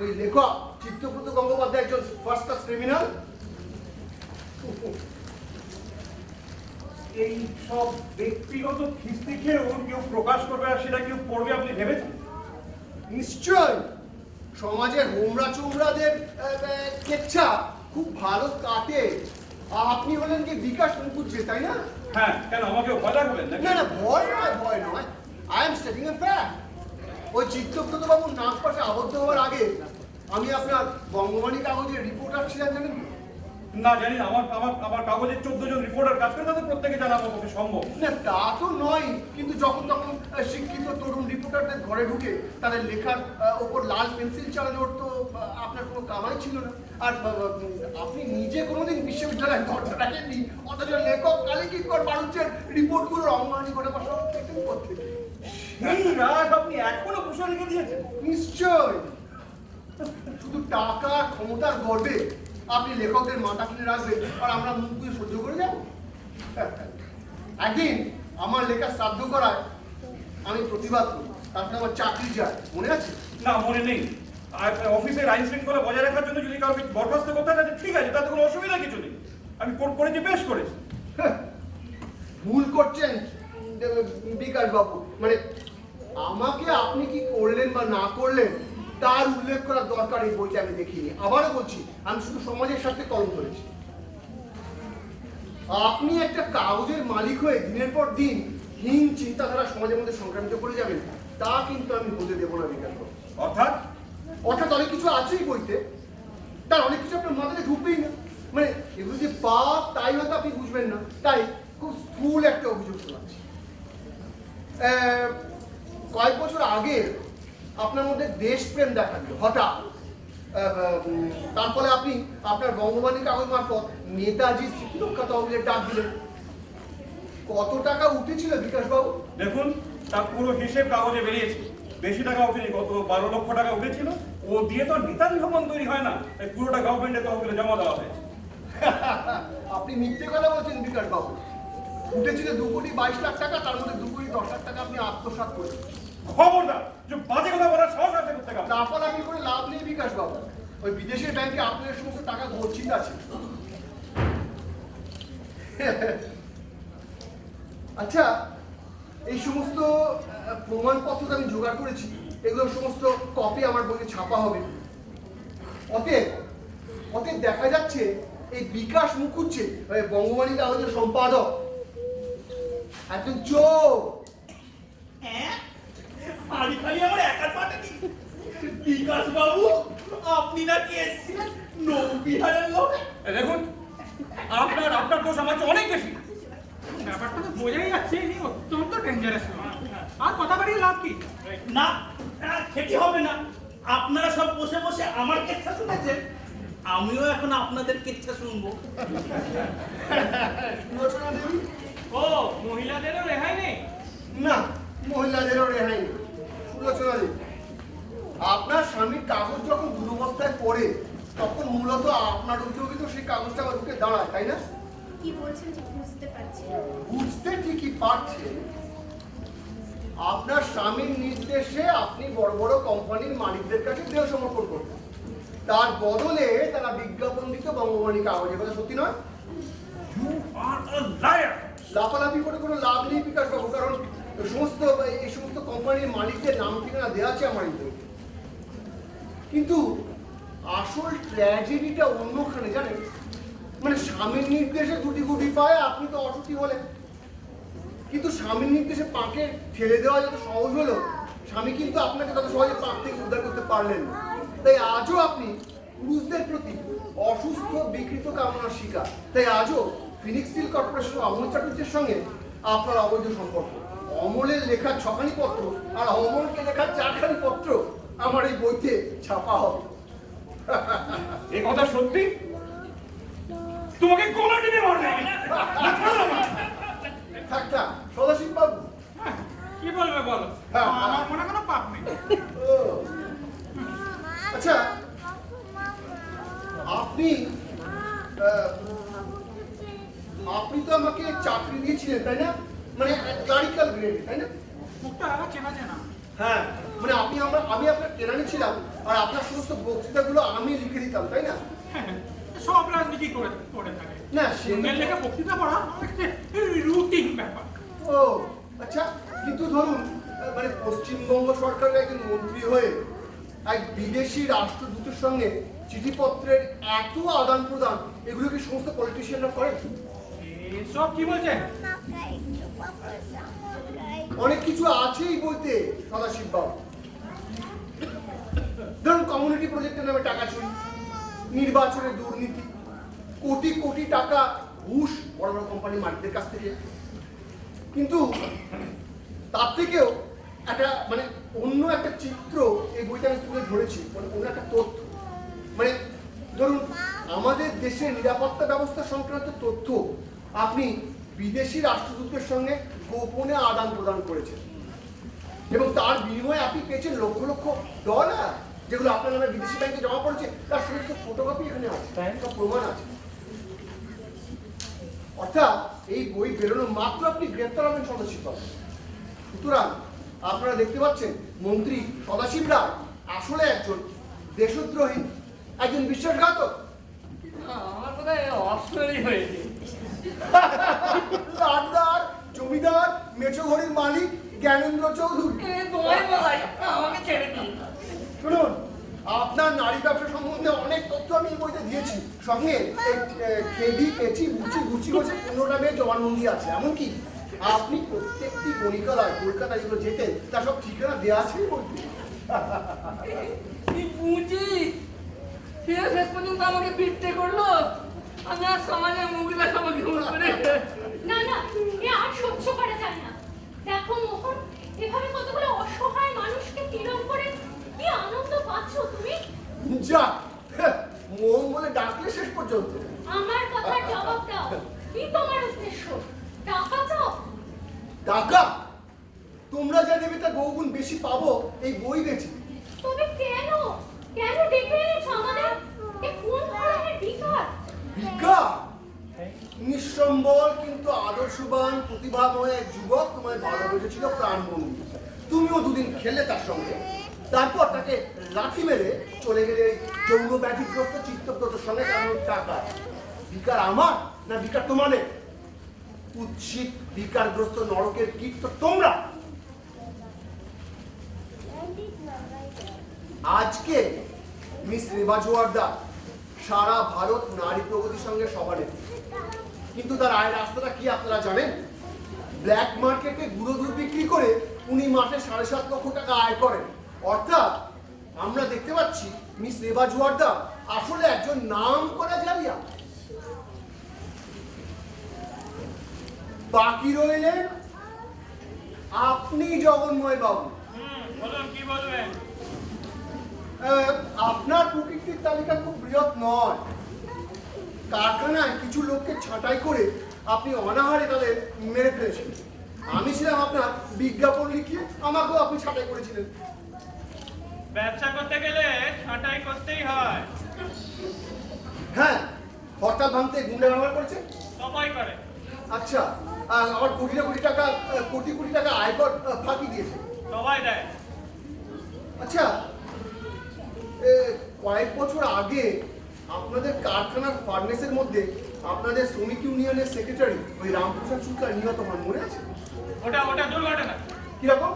ওই লেখক চিত্তব্রত গঙ্গোপাধ্যায় একজন ফার্স্ট ক্লাস ক্রিমিনাল। এই সব ব্যক্তিগত খিস্তি খেয়েও কেউ প্রকাশ করবে আর সেটা কেউ পড়বে আপনি ভেবেছেন? নিশ্চয় সমাজের হোমরা চোমরাদের কেচ্ছা খুব ভালো কাটে। আপনি হলেন কি বিকাশ মুখুজ্জে, তাই না? হ্যাঁ, কেন আমাকেও ভয় লাগাবেন নাকি? না না, ভয় নয়, ভয় নয়। I am stating A fact. ওই চিত্তব্রত বাবুর নাক পাশে আবদ্ধ হওয়ার আগে আমি আপনার বঙ্গবাণী কাগজের রিপোর্টার ছিলাম, জানেন? না জানি না, আমার কাগজের 14 জন রিপোর্টার কাজ করে, তাদের প্রত্যেকে জানা আমার পক্ষে সম্ভব না তা তো নয়, কিন্তু যখন তখন শিক্ষিত তরুণ রিপোর্টারদের ঘরে ঢুকে তাদের লেখার ওপর লাল পেন্সিল চালানোর তো আপনার কোনো কামাই ছিল না। আর আপনি নিজে কোনোদিন বিশ্ববিদ্যালয়ের দরজা রাখেননি, অথচ লেখক কালিকিকর বাণিজ্যের রিপোর্টগুলোর অঙ্গহানি করে বসা দেখতেন কোত্থেকে? সেই রাগ আপনি এখনো পুষে রেখে দিয়েছেন? নিশ্চয়, শুধু টাকা ক্ষমতার গর্বে আপনি লেখকদের মাথা কিনে রাখবেন আর আমরা মুখ দিয়ে সহ্য করে যাব? একদিন আমার লেখা শ্রাদ্ধ করায় আমি প্রতিবাদ করি, তারপরে আমার চাকরি যায়, মনে আছে? না, মনে নেই। আর অফিসের আইন শৃঙ্খলা বজায় রাখার জন্য যদি কাউকে বরখাস্ত করতে হয় তাহলে ঠিক আছে, তাতে কোনো অসুবিধা কিছু নেই। আমি কোর্ট করেছি, বেশ করেছি। ভুল করছেন বিকাশ বাবু। মানে আমাকে আপনি কি করলেন বা না করলেন তার উল্লেখ করার দরকার এই বইটা আমি দেখিনি। আবারও বলছি, আমি শুধু সমাজের সাথে কলম ধরেছি। আপনি একটা কাগজের মালিক হয়ে দিনের পর দিন হীন চিন্তাধারা সমাজের মধ্যে সংক্রামিত করে যাবেন, তা কিন্তু আমি হতে দেবো না বিকাশ বাবু। অর্থাৎ অর্থাৎ অনেক কিছু আছেই বইতে, তার অনেক কিছু আপনার মাথায় ঢুকবেই না। মানে এগুলো যে পাপ তাই হয়তো আপনি বুঝবেন না, তাই খুব স্থূল একটা অভিযোগ শোনাচ্ছি। কয়েক বছর আগে আপনার মধ্যে দেশপ্রেম দেখা দিল হঠাৎ। তার ফলে আপনি আপনার বঙ্গবাণী কাগজ মারফত নেতাজি স্মৃতিরক্ষা তহবিলের ডাক দিলেন। কত টাকা উঠেছিল বিকাশ বাবু? দেখুন, তার পুরো হিসেব কাগজে বেরিয়েছে। বেশি টাকা উঠেনি, কত 12 লক্ষ টাকা উঠেছিল। ও দিয়ে তো নিতান ভবন তৈরি হয় না, এই পুরোটা গভর্নমেন্টের তহবিলে জমা দেওয়া হয়েছে। আপনি মিথ্যে কথা বলছেন বিকাশ বাবু। উঠেছিল 2,22,00,000 টাকা, তার মধ্যে 2,10,00,000 টাকা আপনি আত্মসাৎ করেছেন। খবরদার, যে বাজে কথা বলার সাহস আছে কোথা থেকে? লাফালাফি করে লাভ নেই বিকাশ বাবু। ওই বিদেশের ব্যাংকে আপনার সমস্ত টাকা গচ্ছিত আছে। আচ্ছা, এই সমস্ত প্রমাণপত্র আমি জোগাড় করেছি, এগুলোর সমস্ত কপি আমার বইতে ছাপা হবে। অতএব দেখা যাচ্ছে এই বিকাশ মুখুজ্জে বঙ্গবাণী কাগজের সম্পাদক একজন চোর। হ্যাঁ, খালি খালি আমার একার পাটে বিকাশ বাবু, আপনি নাকি এসেছিলেন নৌবিহারের লোক? দেখুন, আপনার দোষ আমার চেয়ে অনেক বেশি। ব্যাপারটা তো বোঝাই যাচ্ছে ইনি অত্যন্ত ডেঞ্জারাস। আর কথা বাড়িয়ে লাভ কি? না, সেটি হবে না। আপনারা সব বসে বসে আমার কেচ্ছা শুনেছেন, আমিও এখন আপনাদের কেচ্ছা শুনবো। সুলোচনা দেবী? ও, মহিলাদেরও রেহাই নেই? না, মহিলাদেরও রেহাই নেই। সুলোচনা দেবী, আপনার স্বামীর কাগজ যখন দুরবস্থায় পড়ে তখন মূলত আপনার অভিযোগই তো সেই কাগজটা আমার রুখে দাঁড়ায়, তাই না? কি বলছেন ঠিক বুঝতে পারছি না। বুঝতে ঠিকই পারছে। আপনার স্বামীর নির্দেশে আপনি বড় বড় কোম্পানির মালিকদের কাছে দেহ সমর্পণ করতেন, তার বদলে তারা বিজ্ঞাপন দিত বঙ্গবাণী কাগজে। কথা সত্যি নয়? লাফালাফি করে কোনো লাভ নেই বিকাশ বাবু, কারণ এই সমস্ত কোম্পানির মালিকদের নাম ঠিকানা দেওয়া আছে আমার এই বইতে। কিন্তু আসল ট্র্যাজেডিটা অন্যখানে জানেন, মানে স্বামীর নির্দেশে গুটি গুটি পায় আপনি তো অসুখী হলেন, কিন্তু স্বামীর নির্দেশে পাকে ঠেলে দেওয়া যত সহজ হলো, স্বামী কিন্তু আপনাকে তত সহজে পাক থেকে উদ্ধার করতে পারলেন না। তাই আজও আপনি পুরুষদের প্রতি অসুস্থ বিকৃত কামনার শিকার। তাই আজও ফিনিক্স স্টিল কর্পোরেশন অমল চাটুর্যের সঙ্গে আপনার অবৈধ সম্পর্ক। অমলের লেখা 6খানি পত্র আর অমলকে লেখা 4খানি পত্র আমার এই বইতে ছাপা হবে। এ কথা সত্যি? তোমাকে গলা টিপে মারবে। থাক থাক সদাশিব বাবু। হ্যাঁ, কি বলবে বলো, হ্যাঁ, আমার মনে কোনো পাপ নেই। ও, আচ্ছা আপনি আপনি তো আমাকে চাকরি দিয়েছিলেন তাই না, মানে ক্লারিক্যাল গ্রেড তাই না? মুখটা চেনা চেনা। হ্যাঁ, মানে আমি আপনার কেরানি ছিলাম আর আপনার সমস্ত বক্তৃতাগুলো আমি লিখে দিতাম তাই না? হ্যাঁ, সব রাজনীতি করে থাকে না সে অন্যের লেখা বক্তৃতা পড়া একটা রুটিন ব্যাপার। ও আচ্ছা, কিন্তু ধরুন মানে পশ্চিমবঙ্গ সরকারের একজন মন্ত্রী হয়ে এক বিদেশি রাষ্ট্রদূতের সঙ্গে চিঠিপত্রের এত আদান প্রদান, এগুলো কি সমস্ত পলিটিশিয়ানরা করেন? এসব কি বলছেন? অনেক কিছু আছে এই বইতে সদাশিব বাবু। ধরুন কমিউনিটি প্রজেক্টের নামে টাকা চুরি, নির্বাচনের দুর্নীতি, কোটি কোটি টাকা ঘুষ বড় বড় কোম্পানি মালিকদের কাছ থেকে। কিন্তু তার থেকেও একটা মানে অন্য একটা চিত্র এই বইটা আমি তুলে ধরেছি, মানে অন্য একটা তথ্য। মানে ধরুন আমাদের দেশের নিরাপত্তা ব্যবস্থা সংক্রান্ত তথ্য আপনি বিদেশি রাষ্ট্রদূতের সঙ্গে গোপনে আদান প্রদান করেছেন এবং তার বিনিময়ে আপনি পেয়েছেন লক্ষ লক্ষ ডলার, যেগুলো আপনার নামে বিদেশি ব্যাংকে জমা পড়েছে। তার সমস্ত ফটোকপি এখানে আছে, সব প্রমাণ আছে। অর্থাৎ এই বই বেরোনো মাত্র আপনি গ্রেপ্তার হবেন সদাশিব বাবু। সুতরাং আপনারা দেখতে পাচ্ছেন মন্ত্রী সদাশিব রায় আসলে একজন দেশদ্রোহী, একজন বিশ্বাসঘাতক। আমার বোধহয় অশ্বরই হয়েছে। লাটদার জমিদার মেছো ঘড়ির মালিক জ্ঞানেন্দ্র চৌধুরী। তোমায় বলাই, আমাকে ছেড়ে দিন। শুনুন, আপনার নারী ব্যবসা সম্বন্ধে অনেক তথ্য আমি এই বইতে দিয়েছি, সঙ্গে খেদি পেঁচি বুচি গুচি গোছে 15টা মেয়ে জবানবন্দি আছে। এমনকি আপনি প্রত্যেকটি গণিকালয় কলকাতা যেগুলো যেতেন তার সব ঠিকানা দেওয়া আছে এই বইতে। বুঝি শেষ পর্যন্ত আমাকে বিট্টে করলো, আমি আর সমাজে মুখ দেখাবো কেমন করে? না না, এ আর সহ্য করা যায় না। দেখো মোহন, এভাবে কতগুলো অসহায় মানুষকে পীড়ন করে কি আনন্দ পাচ্ছ তুমি? যা মোহন বলে ডাকলে শেষ পর্যন্ত। আমার কথার জবাব দাও, কি তোমার উদ্দেশ্য? টাকা চাও? টাকা তোমরা যা দেবে তার বহুগুণ বেশি পাবো এই বই বেচে। তবে কেন ডেকে এনেছো আমাদের? এ কোন ধরনের বিকার? বিকার? নিঃসম্বল কিন্তু আদর্শবান প্রতিভাময় এক যুবক তোমায় ভালোবেসেছিল প্রাণবন্ধু। তুমিও দুদিন খেলে তার সঙ্গে, তারপর তাকে লাঠি মেরে চলে গেলে যৌন ব্যাধিগ্রস্ত চিত্তব্রতর সঙ্গে কারণ টাকা। বিকার আমার না বিকার তোমাদের? কুৎসিত বিকারগ্রস্ত নরকের কীট তো তোমরা। আজকে মিস রেবা জোয়ারদার সারা ভারত নারী প্রগতির সঙ্গে সমানে, কিন্তু তার আয়ের রাস্তাটা কি আপনারা জানেন? ব্ল্যাক মার্কেটে গুঁড়ো দুধ বিক্রি করে উনি মাসে 7.5 লক্ষ টাকা আয় করেন। অর্থাৎ আমরা দেখতে পাচ্ছি মিস রেবা জোয়ারদার আসলে একজন নাম করা জালিয়া। বাকি রইলেন আপনি জগন্ময় বাবু। বলুন, কি বলবেন? আপনার প্রকৃতির তালিকা খুব বৃহৎ নয়। কারখানায় কিছু লোককে ছাঁটাই করে আপনি অনাহারে তাদের মেরে ফেলেছেন। আমি ছিলাম আপনার বিজ্ঞাপন লিখিয়ে, আমাকেও আপনি ছাঁটাই করেছিলেন। ব্যবসা করতে গেলে ছাঁটাই করতেই হয়। হ্যাঁ, হরতাল ভাঙতে গুন্ডা ব্যবহার করেছেন। সবাই করে। আচ্ছা, আবার কোটি কোটি টাকা আয়কর ফাঁকি দিয়েছে। সবাই দেয়। আচ্ছা, কয়েক বছর আগে আপনাদের কারখানার ফার্নেসের মধ্যে আপনাদের শ্রমিক ইউনিয়নের সেক্রেটারি ওই রামপ্রসাদ শুক্লা নিহত হন, মনে আছে? ওটা দুর্ঘটনা। কিরকম?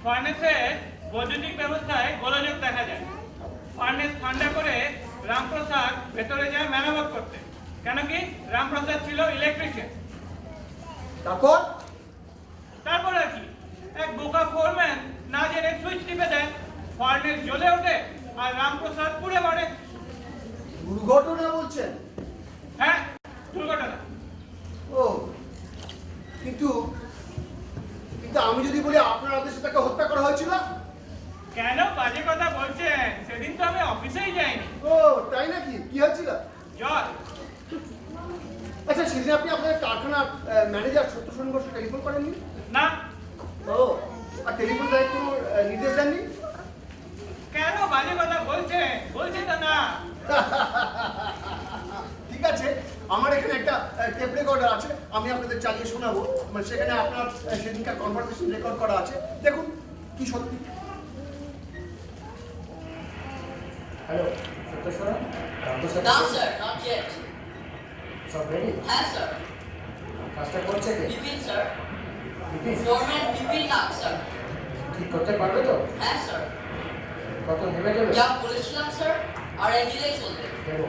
ফার্নেসে বৈদ্যুতিক ব্যবস্থায় গোলযোগ দেখা যায়। ফার্নেস ঠান্ডা করে রামপ্রসাদ ভেতরে যায় মেরামত করতে। কেন কি রামপ্রসাদ ছিল ইলেকট্রিশিয়ান। তারপর আর কি, এক বোকা ফোরম্যান না জেনে সুইচ টিপে দেয়, ফার্নেস জ্বলে ওঠে আর রামপ্রসাদ পুড়ে মরে। দুর্ঘটনা বলছেন? হ্যাঁ, দুর্ঘটনা। ও, কিন্তু আমি যদি বলি আপনার আদেশে তাকে হত্যা করা হয়েছিল? কেন বাজে কথা বলছেন? সেদিন তো আমি অফিসেই যাইনি। ও তাই নাকি? কি হয়েছিল? জ্বর। আচ্ছা, সেদিন আপনি আপনার কারখানার ম্যানেজার সত্যসেন বসু টেলিফোন করেননি? না। ও, আর টেলিফোন দেওয়ার কোনো নির্দেশ দেননি? কেন বাজে কথা বলছেন? বলছি তো না। ঠিক আছে, আমার এখানে একটা টেপ রেকর্ডার আছে, আমি আপনাদের চালিয়ে শোনাবো। মানে সেখানে আপনার সেদিনকার কনভারসেশন রেকর্ড করা আছে, দেখুন কি সত্যি। Hello, Satyeshwar? No, sir, not yet. সব রেডি? Yes, sir. কাজটা করছে কে? Bipin, sir. Bipin? Foreman Bipin Nag, sir. ঠিক করতে পারবে তো? Yes, sir. কত নেবে দেবে? যা বলেছিলাম, স্যার, আর এক দিলেই চলবে। দেবো।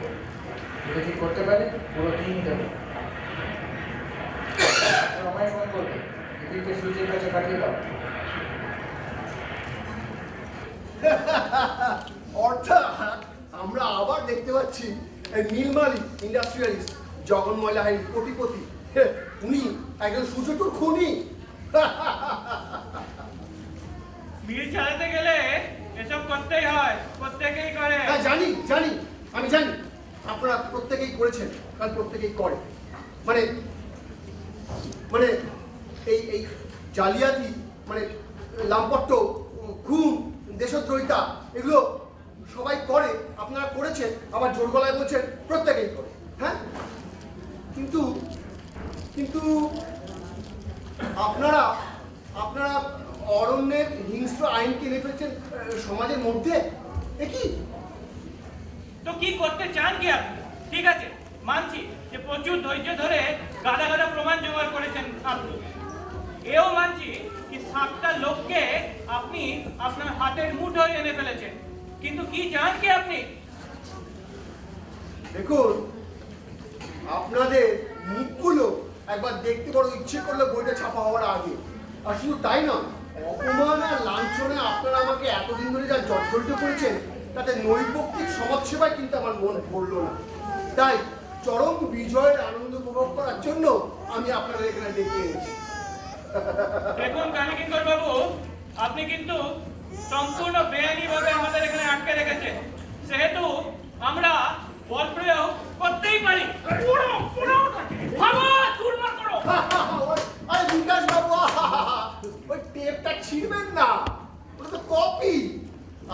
যদি ঠিক করতে পারে পুরো টিম দেবো। আমায় ফোন করবে, বিপিনকে সুইচের কাছে পাঠিয়ে দাও। অর্থাৎ আমরা আবার দেখতে পাচ্ছি নীলমালি ইন্ডাস্ট্রিয়ালিস্ট জগন্ময় লাহিড়ী কোটিপতি, উনি একজন সুচতুর খুনি। মিল চালাতে গেলে এসব করতেই হয়, প্রত্যেকেই করে। হ্যাঁ জানি, আমি জানি আপনারা প্রত্যেকেই করেছেন, কারণ প্রত্যেকেই করে। মানে এই জালিয়াতি, মানে লাম্পট্য, খুন, দেশদ্রোহিতা, এগুলো সবাই করে, আপনারা করেছেন, আবার জোর গলায় বলছেন প্রত্যেকেই করে। হ্যাঁ, কিন্তু আপনারা অরণ্যের হিংস্র আইনকে এনে ফেলছেন সমাজের মধ্যে। এ কি? তো কি করতে চান কি আপনি? ঠিক আছে, মানছি যে প্রচুর ধৈর্য ধরে গাদা গাদা প্রমাণ জোগাড় করেছেন আপনি। এও মানছি কি 7টা লোককে আপনি আপনার হাতের মুঠোয় এনে ফেলেছেন। কিন্তু কি চান কি আপনি? দেখুন, আপনাদের মুখগুলো একবার দেখতে বড় ইচ্ছে করলে বইটা ছাপা হওয়ার আগে। আর শুধু তাই না, অপমান আর লাঞ্ছনে আপনারা আমাকে এতদিন ধরে যা জর্জরিত করেছেন, তাতে নৈপক্ষিক সমাজসেবায় কিন্তু আমার মন ভরল না। তাই চরম বিজয়ের আনন্দ উপভোগ করার জন্য আমি আপনাদের এখানে ডেকে এনেছি। দেখুন কানিকিঙ্কর বাবু, আপনি কিন্তু সম্পূর্ণ বেআইনিভাবে আমাদের এখানে আটকে রেখেছেন। সেহেতু আমরা বল প্রয়োগ করতেই পারি। আরে বিকাশ বাবু, ওই টেপটা ছিঁড়বেন না, ওটা তো কপি।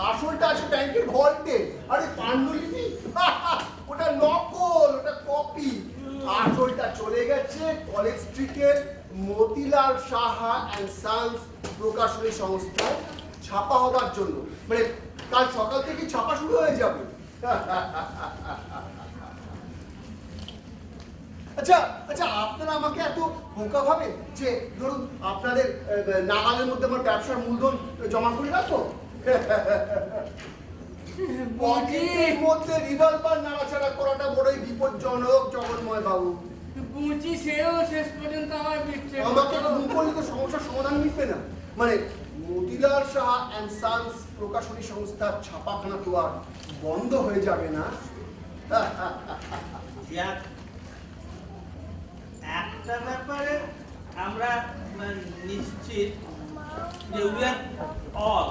আসলটা আছে ব্যাংকের ভল্টে। আরে পাণ্ডুলিপি ওটা নকল, ওটা কপি। আসলটা চলে গেছে কলেজ স্ট্রিটের মতিলাল সাহা অ্যান্ড সান্স প্রকাশনী সংস্থায় ছাপা হবার জন্য। মানে কাল সকাল থেকে ছাপা শুরু হয়ে যাবে। আচ্ছা, আপনারা আমাকে এত বোকা ভাবেন যে ধরুন আপনাদের নাগালের মধ্যে আমার ব্যবসার মূলধন জমা করে রাখবো? পকেটের মধ্যে রিভলভার নাড়াচাড়া করাটা বড়ই বিপজ্জনক জগন্ময় বাবু। বুঝি সেও শেষ পর্যন্ত আমার বিচ্ছে আমাকে ফোন করলে তো সমস্যার সমাধান মিটবে না। মানে মতিলাল সাহা অ্যান্ড সান্স প্রকাশনী সংস্থার ছাপাখানা তো আর বন্ধ হয়ে যাবে না। একটা ব্যাপারে আমরা নিশ্চিত যে we are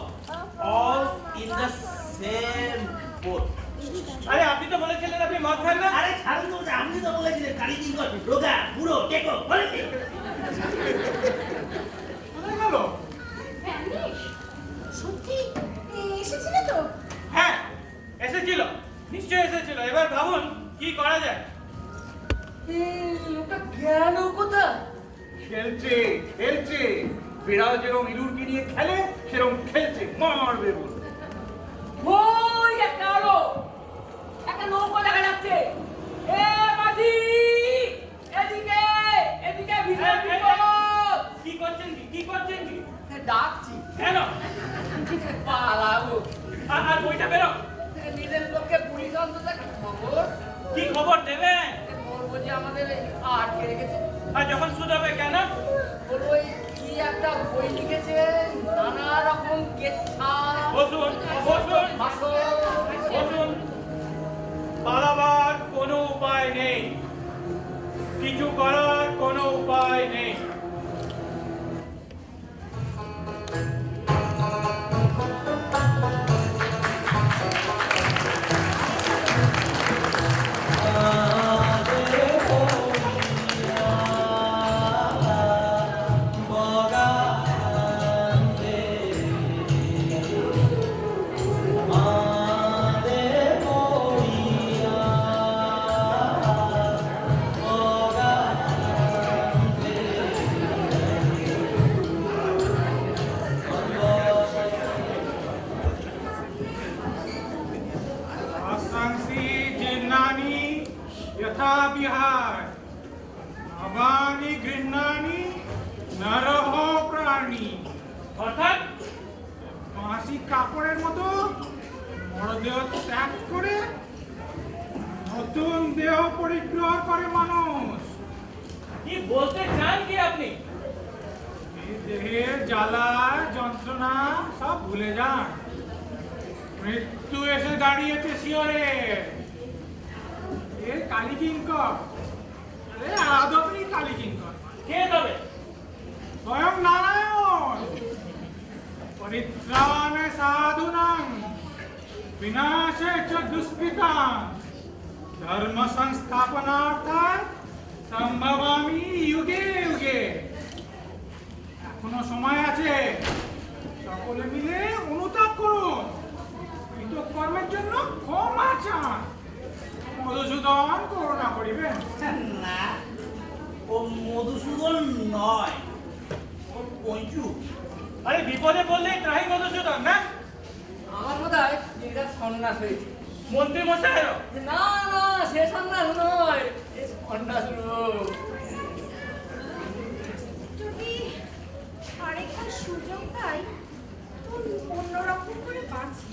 all in the same boat. আরে আপনি তো বলেছিলেন আপনি মদ খান না। আরে ছাড়ুন তো, আপনি তো বলেছিলেন কানিকিঙ্কর রোগা বুড়ো টেকো বলেন কি? কোথায় গেল? ভ্যানিশ। সত্যি এসেছিল তো? হ্যাঁ, এসেছিল, নিশ্চয়ই এসেছিল। এবার ভাবুন কি করা যায়। লোকটা গেল কোথায়? খেলছে বিড়াল যেরকম ইঁদুরকে নিয়ে খেলে সেরকম খেলছে, মারবে বলে। ওই একটা আলো, একটা নৌকো দেখা যাচ্ছে। এ মাঝি ডাকছি। কেন? পালাবো। আর বইটা বেরো। নিজের লোককে পুলিশ অন্তত একটা খবর কি খবর দেবে? বলবো যে আমাদের আটকে রেখেছে। আর যখন শুধাবে কেন? বলবো এই কি একটা বই লিখেছে, নানা রকম কেচ্ছা, বসুন, বসুন, ভাষণ। বসুন। পালাবার কোনো উপায় নেই, কিছু করার কোনো উপায় নেই। आशंसी जीर्णानि यथा विहाय नवानि गृह्णानि नरः प्राणी। অর্থাৎ মাসিক কাপড়ের মতো মরদেহ ত্যাগ করে নতুন দেহ পরিগ্রহ করে মানুষ। কি বলতে চান কি আপনি? এই দেহের জ্বালা যন্ত্রণা সব ভুলে যান, মৃত্যু এসে দাঁড়িয়েছে শিওরে। এ কালী কিঙ্কর, এ আদপি কালী কিঙ্কর। কে তবে? স্বয়ং নারায়ণ। পরিত্রাণে সাধুনাং বিনাশে চ দুষ্কৃতাং ধর্ম সংস্থাপনার্থায় সম্ভবামি যুগে যুগে। এখনো সময় আছে, সকলে মিলে অনুতাপ করুন, কর্মের জন্য ক্ষমা চান। মধুসূদন করুণা করিবেন না, ও মধুসূদন নয়, ও পঞ্চু। আরে বিপদে বললে ত্রাহি মধুসূদন না? আমার বোধ হয় এটা সন্ন্যাস হয়েছে। মন্ত্রী মশাইয়েরও? না না, সে সন্ন্যাস নয়, এ সন্ন্যাস রূপ। যদি আরেকটা সুযোগ পাই তো অন্যরকম করে বাঁচি।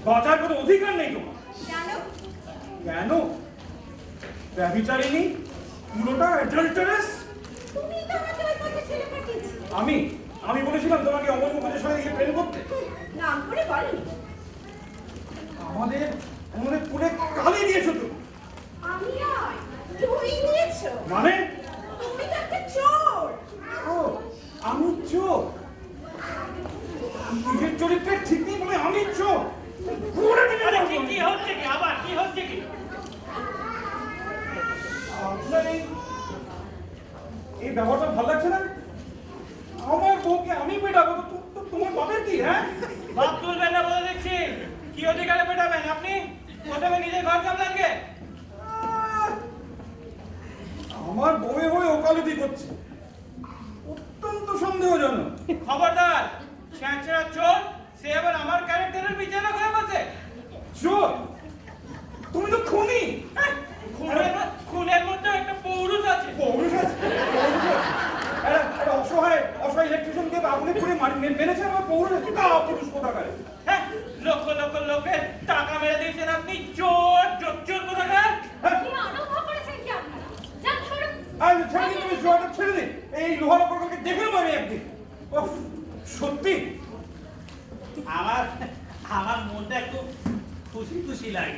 বাঁচার কোনো অধিকার নেই তোমার। কেন? কেন? ব্যভিচারিণী, পুরোটা অ্যাডাল্টারেস। তুমি তো আমাকে ওই পথে ছেলে পাঠিয়েছি। আমি বলেছিলাম তোমাকে অমর মুখার্জির সঙ্গে গিয়ে প্রেম করতে। নাম করে বলেনি। আমাদের পুরে কালি দিয়েছো তুমি। আমি নয়, তুমি দিয়েছো। মানে? তুমি তো একটা চোর। ও, আমি চোর? নিজের চরিত্রে ঠিক নেই বলে আমি চোর? আরে কি হচ্ছে কি? আবার কি হচ্ছে কি? আপনার এই ব্যবহারটা ভালো লাগছে না? আমার বউকে আমি পেটাবো, তোমার বাপের কি? হ্যাঁ, বাপ তুলবেন না বলে দেখছি। কি অধিকারে পেটাবেন আপনি? প্রথমে নিজের ঘর সামলান গে। আমার বউয়ে হয়ে ওকালতি করছে, অত্যন্ত সন্দেহজনক। খবরদার, ছেঁচড়া চোর সে এবার আমার ক্যারেক্টারের বিছানা করে বসে। চোর? তুমি তো খুনি। খুনের মধ্যে একটা পৌরুষ আছে। পৌরুষ আছে? একটা অসহায় ইলেকট্রিশিয়ানকে আগুনে পুড়ে মেরেছে আমার পৌরুষ। পুরুষ কোথাকারে? হ্যাঁ, লক্ষ লক্ষ লোকের টাকা মেরে দিয়েছেন আপনি। চোর চোর কোথাকার? কি আরম্ভ করেছেন কি আপনারা? যান সরুন। ছেড়ে দিন, তুমি জোয়াটা ছেড়ে দিন। এই লোহার প্রকল্পকে দেখে নেবো আমি একদিন। উফ, সত্যি আমার মনটা একটু খুশি খুশি লাগে।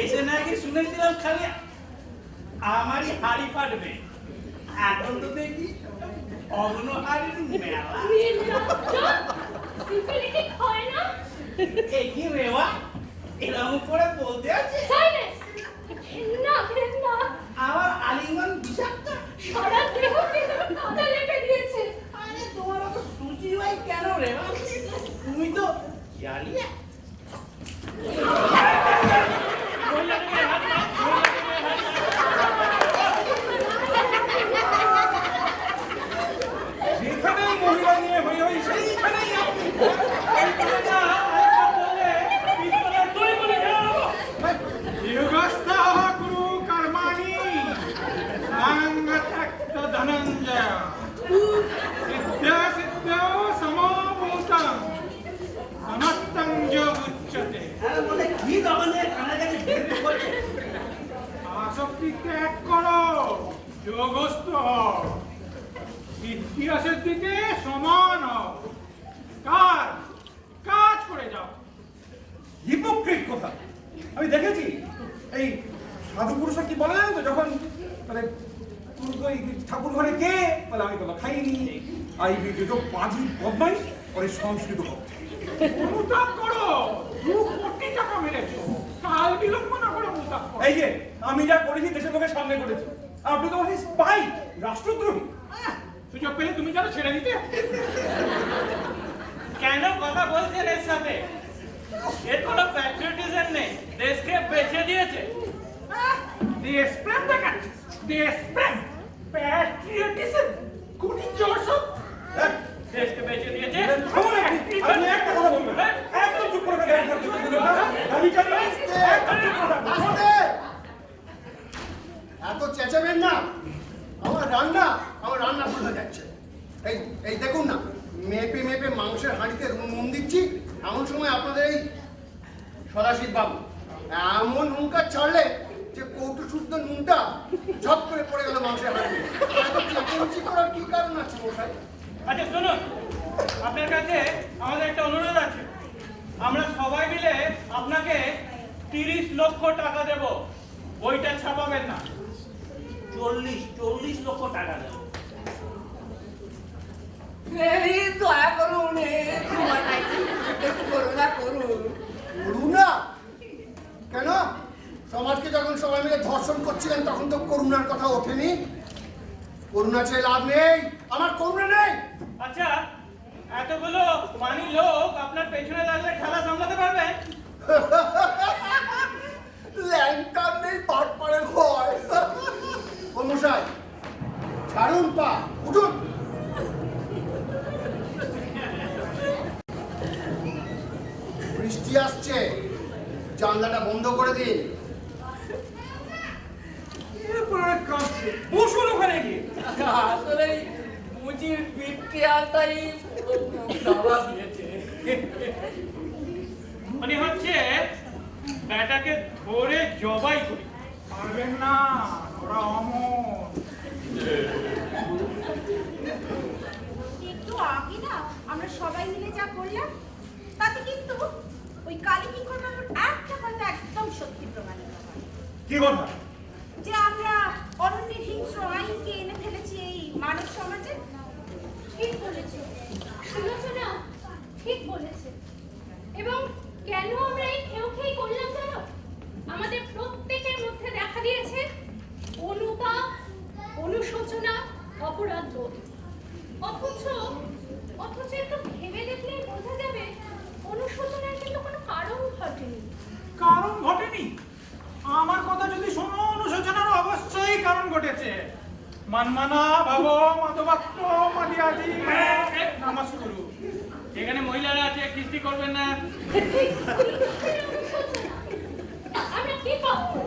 এসে নাকি শুনেছিলাম খালি আমারই হাড়ি ফাটবে, এখন তো দেখি অগ্ন হাড়ির মেলা। সিফিলিটিক হয় না? কি রেওয়া এরকম করে বলতে আছে? সাইলেন্স! ঘেন্না ঘেন্না! আমার আলিঙ্গন বিষাক্ত। সারা দেহ ভেতরে কাদা লেপে দিয়েছে। আরে তোমার অত সুচি হয় কেন রে? তুমি তো জানি না। যেখানেই মহিলা নিয়ে হই হই সেইখানেই আপনি। युगस्थः कुरु कर्माणि धनञ्जय सिद्ध्यः সম্পত্তি ত্যাগ করো, যোগস্থ হও, ইতিহাসের দিকে সমান হও, কাজ কাজ করে যাও। হিপোক্রিট কথা আমি দেখেছি। এই সাধু পুরুষরা কি বলে জানেন তো, যখন মানে ঠাকুর ঘরে কে বলে আমি কোনো খাইনি, আর এই যে বাজি বদমাইশ ওই সংস্কৃত অনুতাপ করো, 2 কোটি টাকা মেরেছো, কাল বিলম্ব না করে অনুতাপ করো। এই যে আমি যা করেছি দেশের লোকের সামনে করেছি, আপনি তো স্পাই, রাষ্ট্রদ্রোহী। সুযোগ পেলে তুমি যেন ছেড়ে দিতে। কেন কথা বলছেন এর সাথে? এর কোনো প্যাট্রিয়টিজম নেই, দেশকে বেঁচে দিয়েছে। দেশপ্রেম দেখাচ্ছে, দেশপ্রেম, প্যাট্রিয়টিজম, কোটি জোরসব। দেশকে বেঁচে দিয়েছে। আপনি একটা কথা বলবেন, একদম চুপ করে থাকেন। আমি জানি একদম চুপ করে থাকবেন। আস্তে! এত চেঁচাবেন না, আমার রান্না বোঝা যাচ্ছে। এই এই দেখুন না, মেপে মেপে মাংসের হাঁড়িতে নুন দিচ্ছি, এমন সময় আপনাদের এই সদাশিব বাবু এমন হুঙ্কার ছাড়লে যে কৌটো শুদ্ধ নুনটা ঝপ করে পড়ে গেল মাংসের হাঁড়িতে। এত চেঁচামেচি করার কি কারণ আছে মশাই? আচ্ছা শুনুন, আপনার কাছে আমাদের একটা অনুরোধ আছে। আমরা সবাই মিলে আপনাকে 30 লক্ষ টাকা দেব, বইটা ছাপাবেন না। 40 লক্ষ টাকা দেব। এই দয়া করুন, একটু করুণা করুন। করুণা? কেন? সমাজকে যখন সবাই মিলে ধর্ষণ করছিলেন তখন তো করুণার কথা ওঠেনি। করুণা চেয়ে লাভ নেই, আমার করুণা নেই। আচ্ছা, এতগুলো মানি লোক আপনার পেছনে লাগলে খেলা সামলাতে পারবেন? ল্যাংটার নেই, পাট পাড়ের ভয়। ও মশাই, ছাড়ুন পা, উঠুন। বৃষ্টি আসছে, জানলাটা বন্ধ করে দিন। বসুন ওখানে গিয়ে। আসলে মুচির পিঠে আতাই দাবা দিয়েছে। মানে হচ্ছে ব্যাটাকে ধরে জবাই করি। পারবেন না, ওরা অমর। একটু আগে না আমরা সবাই মিলে যা করলাম, তাতে কিন্তু ওই কালী কিঙ্কর বাবুর একটা কথা একদম সত্যি প্রমাণিত হয়। কি কথা? যে আমরা অরণ্যের হিংস্র আইনকে এনে ফেলেছি এই মানব সমাজে। ঠিক বলেছে, শুনেছো না? ঠিক বলেছে। এবং কেন আমরা এই খেই করলাম জানো? আমাদের প্রত্যেকের মধ্যে দেখা দিয়েছে অনুতাপ, অনুশোচনা, অপরাধ বোধ। অথচ একটু ভেবে দেখলেই বোঝা যাবে অনুশোচনার কিন্তু কোনো কারণ ঘটেনি। কারণ ঘটেনি? আমার কথা যদি শোনো, অনুশোচনার অবশ্যই কারণ ঘটেছে। মানমানা ভাবো মাধবাক্য মাদিয়াজি নমস্কুরু। যেখানে মহিলারা আছে কৃষ্টি করবেন না। আমরা কি পাবো?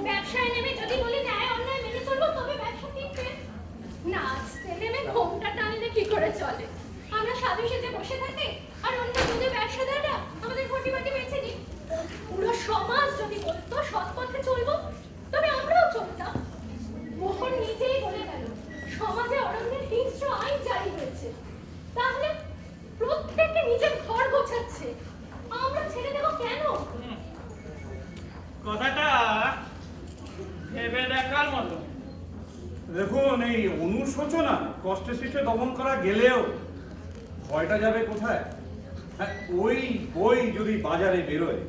ব্যবসায় নেমে যদি বলি ন্যায় অন্যায় মেনে চলবো তবে ব্যবসা টিকবে। নাচতে নেমে ঘোমটা টানলে কি করে চলে? আমরা সাধু সেজে বসে থাকি আর অন্য যদি ব্যবসাদাররা আমাদের ঘটিবাটি বেছে নিই। পুরো সমাজ যদি বলতো সৎ পথে চলবো তবে আমরাও চলতাম। মোহন নিজেই বলে গেল সমাজে অরণ্যের হিংস্র আইন জারি হয়েছে। তাহলে প্রত্যেকে নিজের ঘর গোছাচ্ছে, আমরা ছেড়ে দেবো কেন? কথাটা ভেবে দেখার মতো। দেখুন, এই অনুশোচনা কষ্টে সৃষ্টে দমন করা গেলেও ভয়টা যাবে কোথায়? হ্যাঁ, ওই বই যদি বাজারে বেরোয়,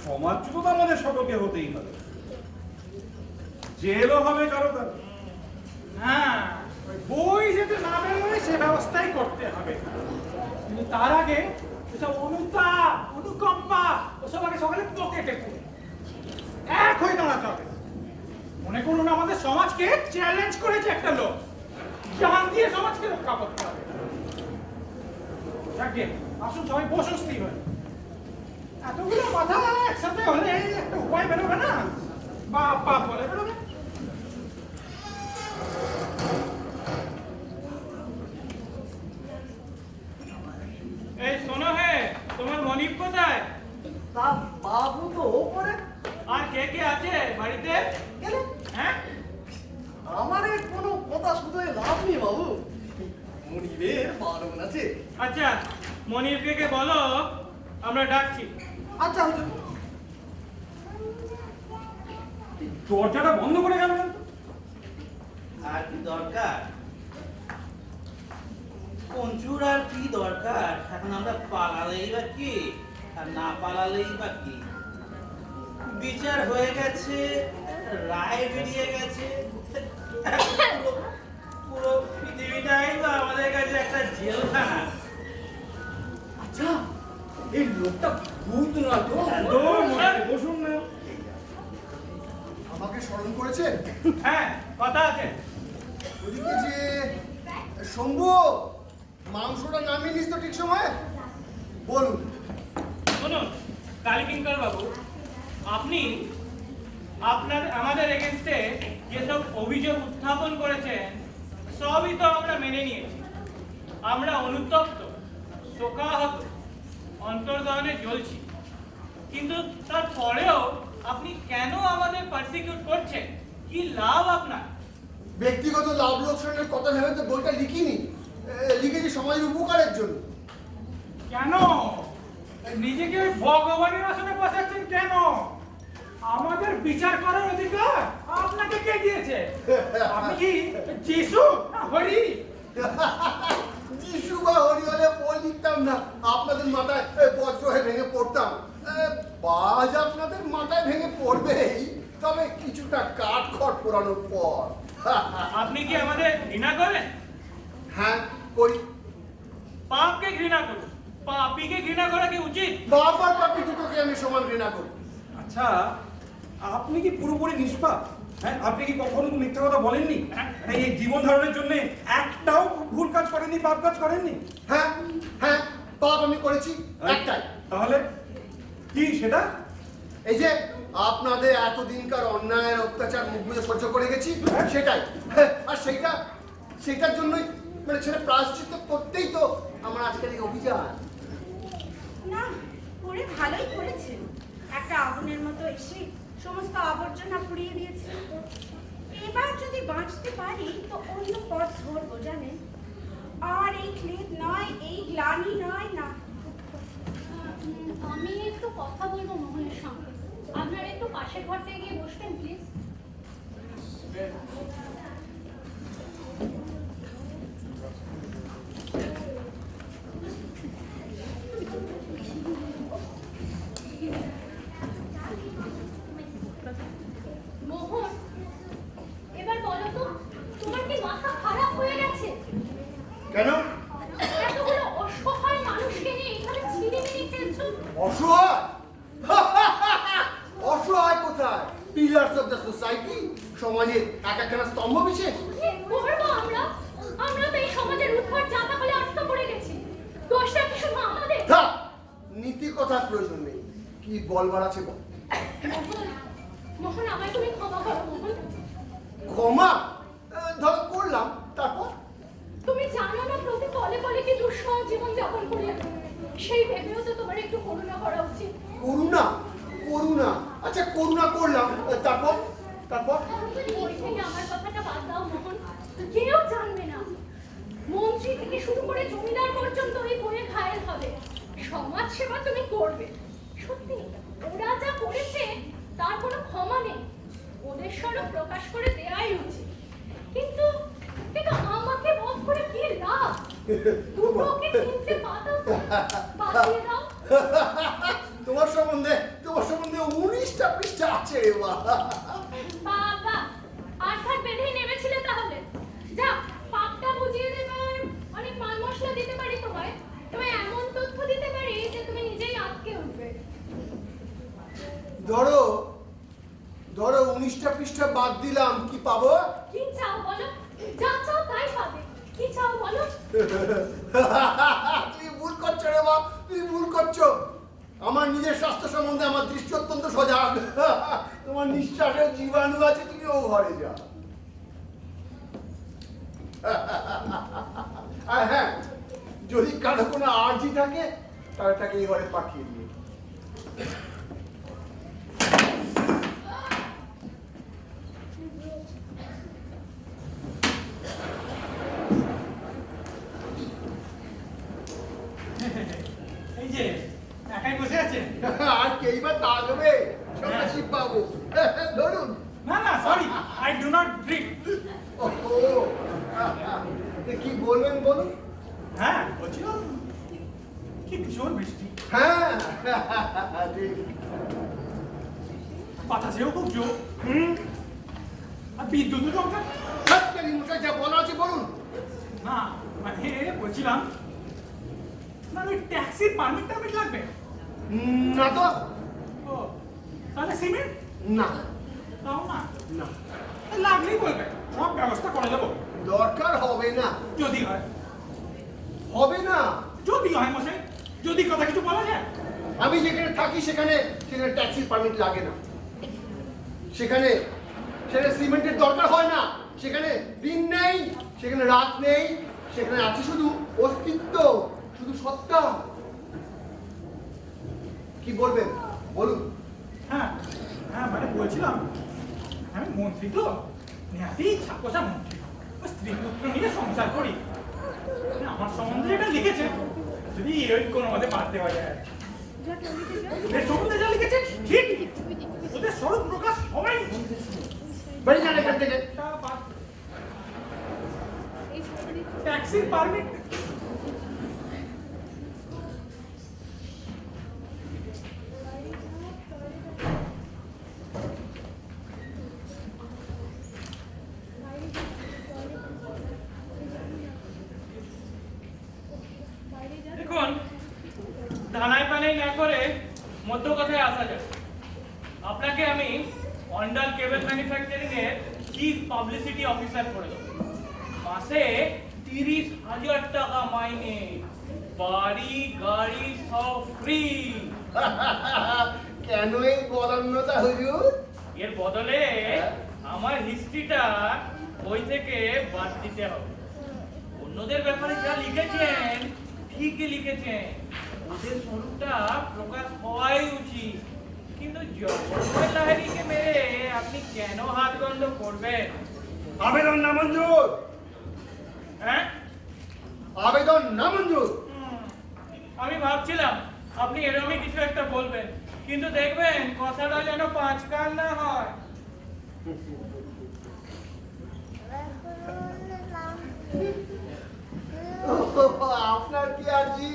সমাজচ্যুত তো আমাদের সকলকে হতেই হবে, জেলও হবে কারো কারো। হ্যাঁ, ওই বই যাতে না বেরোয় সে ব্যবস্থাই করতে হবে। কিন্তু তার আগে এসব অনুতাপ, অনুকম্পা ওসব আগে সকালে পকেটে পুরে এক হয়ে দাঁড়াতে হবে। মনে করুন আমাদের সমাজকে চ্যালেঞ্জ করেছে একটা লোক, জান দিয়ে সমাজকে রক্ষা করতে হবে। যাকে আসুন সবাই বসুন স্থির হয়ে। এতগুলো মাথা একসাথে হলে একটা উপায় বেরোবে না? বাপ বাপ বলে বেরোবে। এই শোনো হে, তোমার মনিব কোথায়? তা বাবু তো ওপরে আর কে কে আছে বাড়িতে? গেলে আমার কোনো কথা শুধু লাভ নেই বাবু। মনিরের বারণ আছে। আচ্ছা মনিরকে বলো আমরা ডাকছি। আচ্ছা হুজুর। দরজাটা বন্ধ করে গেল না? আর কি দরকার পঞ্চুর, আর কি দরকার? এখন আমরা পালালেই বা কি, আর না পালালেই বা কি? বিচার হয়ে গেছে, রায় বেরিয়ে গেছে, পুরো পৃথিবীটাই তো আমাদের কাছে একটা জেলখানা। আচ্ছা এই লোকটা ভূত না তো? বসুন না। আমাকে স্মরণ করেছেন? হ্যাঁ কথা আছে। ওদিকে যে শম্ভু, মাংসটা নামিয়ে নিস তো ঠিক সময়ে? বলুন। শুনুন কালীকিঙ্কর বাবু, আপনি আমাদের এগেনস্টে যেসব অভিযোগ উত্থাপন করেছেন সবই তো আমরা মেনে নিয়েছি। আমরা অনুতপ্ত, শোকাহত, অন্তর্দহনে জ্বলছি, কিন্তু তারপরেও আপনি কেন আমাদের পারসিকিউট করছেন? কি লাভ আপনার? ব্যক্তিগত লাভ লোকসানের কথা ভেবে তো বইটা লিখিনি, লিখেছি সমাজের উপকারের জন্য। কেন নিজেকে ওই ভগবানের আসনে বসাচ্ছেন কেন? আমাদের বিচার করার অধিকার আপনাকে কে দিয়েছে? আপনি কি যিশু না হরি? যিশু বা হরি হলে বই লিখতাম না, আপনাদের মাথায় বজ্র হয়ে ভেঙে পড়তাম। বাজ আপনাদের মাথায় ভেঙে পড়বেই, তবে কিছুটা কাঠখড় পোড়ানোর পর। আপনি কি আমাদের ঘৃণা করেন? হ্যাঁ করি। পাপকে ঘৃণা করুন, পাপীকে ঘৃণা করা কি উচিত? বাবার পাপি দুটোকে আমি সমান ঘৃণা করি। আচ্ছা আপনি কি পুরোপুরি নিষ্পাপ? হ্যাঁ, আপনি কি কখনো মিথ্যা কথা বলেননি? এই জীবন ধারণের জন্য একটাও ভুল কাজ করেননি, পাপ কাজ করেননি? হ্যাঁ হ্যাঁ, পাপ আমি করেছি একটাই। তাহলে কি সেটা? এই যে আপনাদের এতদিনকার অন্যায়ের অত্যাচার মুখ বুঝে সহ্য করে গেছি, সেটাই। আর সেটার জন্যই মানে ছেলে প্রায়শ্চিত্ত করতেই তো আমার আজকের এই অভিযান। না, করে ভালোই করেছে। একটা আগুনের মতো এসে সমস্ত আবর্জনা পুড়িয়ে দিয়েছে। এবার যদি বাঁচতে পারি তো অন্য পথ ধরবো, জানেন? আর এই ক্লেদ নয়, এই গ্লানি নয় না। আমি একটু কথা বলবো মোহনের সঙ্গে। আপনারা একটু পাশের ঘরটা গিয়ে বসবেন প্লিজ। মোহন, এবার বলো তো, তোমার কি মাথা খারাপ হয়ে গেছে? কেন? এতগুলো অসহায় মানুষকে নিয়ে এখানে ছিনিমিনি খেলছো। অসহায়? অসহায় কোথায়? পিলার্স অফ দ্য সোসাইটি, সমাজের এক একখানা স্তম্ভ বিশেষ। কি করবো আমরা? আমরা তো এই সমাজের উদ্ভট জাতাকলে আটকা পড়ে গেছি। দোষটা কি শুধু আমাদের? থাক, নীতি কথার প্রয়োজন নেই। কি বলবার আছে বল। মোহন, মোহন, আমায় তুমি ক্ষমা করো মোহন। ক্ষমা ধরো করলাম, তারপর? তুমি জানো না প্রতি পলে পলে কি দুঃসহ জীবন যাপন করি আমি। সেই ভেবেও তো তোমার একটু করুণা করা উচিত। করুণা? করুণা? আচ্ছা করুণা করলাম, তারপর? তারপর বই থেকে আমার কথাটা বাদ দাও মোহন, কেউ জানবে না। মন্ত্রী থেকে শুরু করে জমিদার পর্যন্ত এই বইয়ে ঘায়েল হবে। সমাজ সেবা তুমি করবে, সত্যি ওরা যা করেছে তার কোনো ক্ষমা নেই। ওদের স্বরূপ প্রকাশ করে দেয়াই উচিত। কিন্তু আমাকে বধ করে কি লাভ? দুটোকে কিনতে পাতা তো বাঁচিয়ে দাও। তোমার সম্বন্ধে 19টা পৃষ্ঠা আছে রে বাবা। বাবা, আঠার বেঁধেই নেমেছিলে তাহলে। যা, পাপটা বুঝিয়ে দেবার অনেক মাল মশলা দিতে পারি তোমায়। তোমায় এমন তথ্য দিতে পারি যে তুমি নিজেই আটকে উঠবে। ধরো 19টা পৃষ্ঠা বাদ দিলাম, কি পাবো? কি চাও বলো? যা চাও তাই পাবে। কি চাও বলো? তুমি ভুল করছো রে বাপ, তুমি ভুল করছো। আমার নিজের স্বাস্থ্য সম্বন্ধে আমার দৃষ্টি অত্যন্ত সজাগ। তোমার নিঃশ্বাসের জীবাণু আছে, তুমি ও ঘরে যাও। আর হ্যাঁ, যদি কারো কোনো আর্জি থাকে তাহলে তাকে এই ঘরে পাঠিয়ে দিও। কি বলবেন বলুন? হ্যাঁ বলছিলাম কি ভীষণ বৃষ্টি, হ্যাঁ ঠিক। বাতাসেও খুব জোর, আর বিদ্যুৎও চমকায়। সত্যি মশাই যা বলা আছে বলুন। না মানে বলছিলাম না ওই ট্যাক্সির পারমিট টারমিট লাগবে? না তো। ও তাহলে সিমেন্ট না তাও না, না লাগলেই বলবে, সব ব্যবস্থা করে দেবো। দরকার হবে না। যদি হয়, হবে না। যদি হয় মশাই, যদি কথা কিছু বলা যায়। আমি যেখানে থাকি সেখানে সেখানে ট্যাক্সির পারমিট লাগে না। সেখানে সেখানে সিমেন্টের দরকার হয় না। সেখানে দিন নেই, সেখানে রাত নেই, সেখানে আছে শুধু অস্তিত্ব, শুধু সত্তা। কি বলবেন বলুন? হ্যাঁ হ্যাঁ মানে বলছিলাম আমি মন্ত্রী তো, নেহাতি ছাপোষা মন্ত্রী, ওই স্ত্রী পুত্র নিয়ে সংসার করি। আমার সম্বন্ধে এটা লিখেছে, যদি ওই কোনো মতে বাদ দেওয়া যায়। ওদের সম্বন্ধে যা লিখেছে ঠিক, ওদের স্বরূপ প্রকাশ হবেই। বাড়ি যান এখান থেকে। ট্যাক্সির পারমিট দেখুন, ধানায় পানাই না করে মধ্য কথায় আসা যাক। আপনাকে আমি অন্ডাল কেবল ম্যানুফ্যাকচারিং এর চিফ পাবলিসিটি অফিসার করে দেবো। মাসে 30,000 টাকা মাইনে, বাড়ি গাড়ি সব ফ্রি। কেন এই বদান্যতা হুজুর? এর বদলে আমার হিস্ট্রিটা বই থেকে বাদ দিতে হবে। অন্যদের ব্যাপারে যা লিখেছেন ঠিকই লিখেছেন, ওদের স্বরূপটা প্রকাশ হওয়াই উচিত। কিন্তু জগন্নাথ লাহিড়ীকে মেরে আপনি কেন হাত গন্ধ করবেন? আবেদন নামঞ্জুর। হ্যাঁ, আবেদন নামঞ্জুর। আমি ভাবছিলাম আপনি এরকমই কিছু একটা বলবেন, কিন্তু দেখবেন কথাটা যেন পাঁচ কান না হয়। আপনার কি আরজি?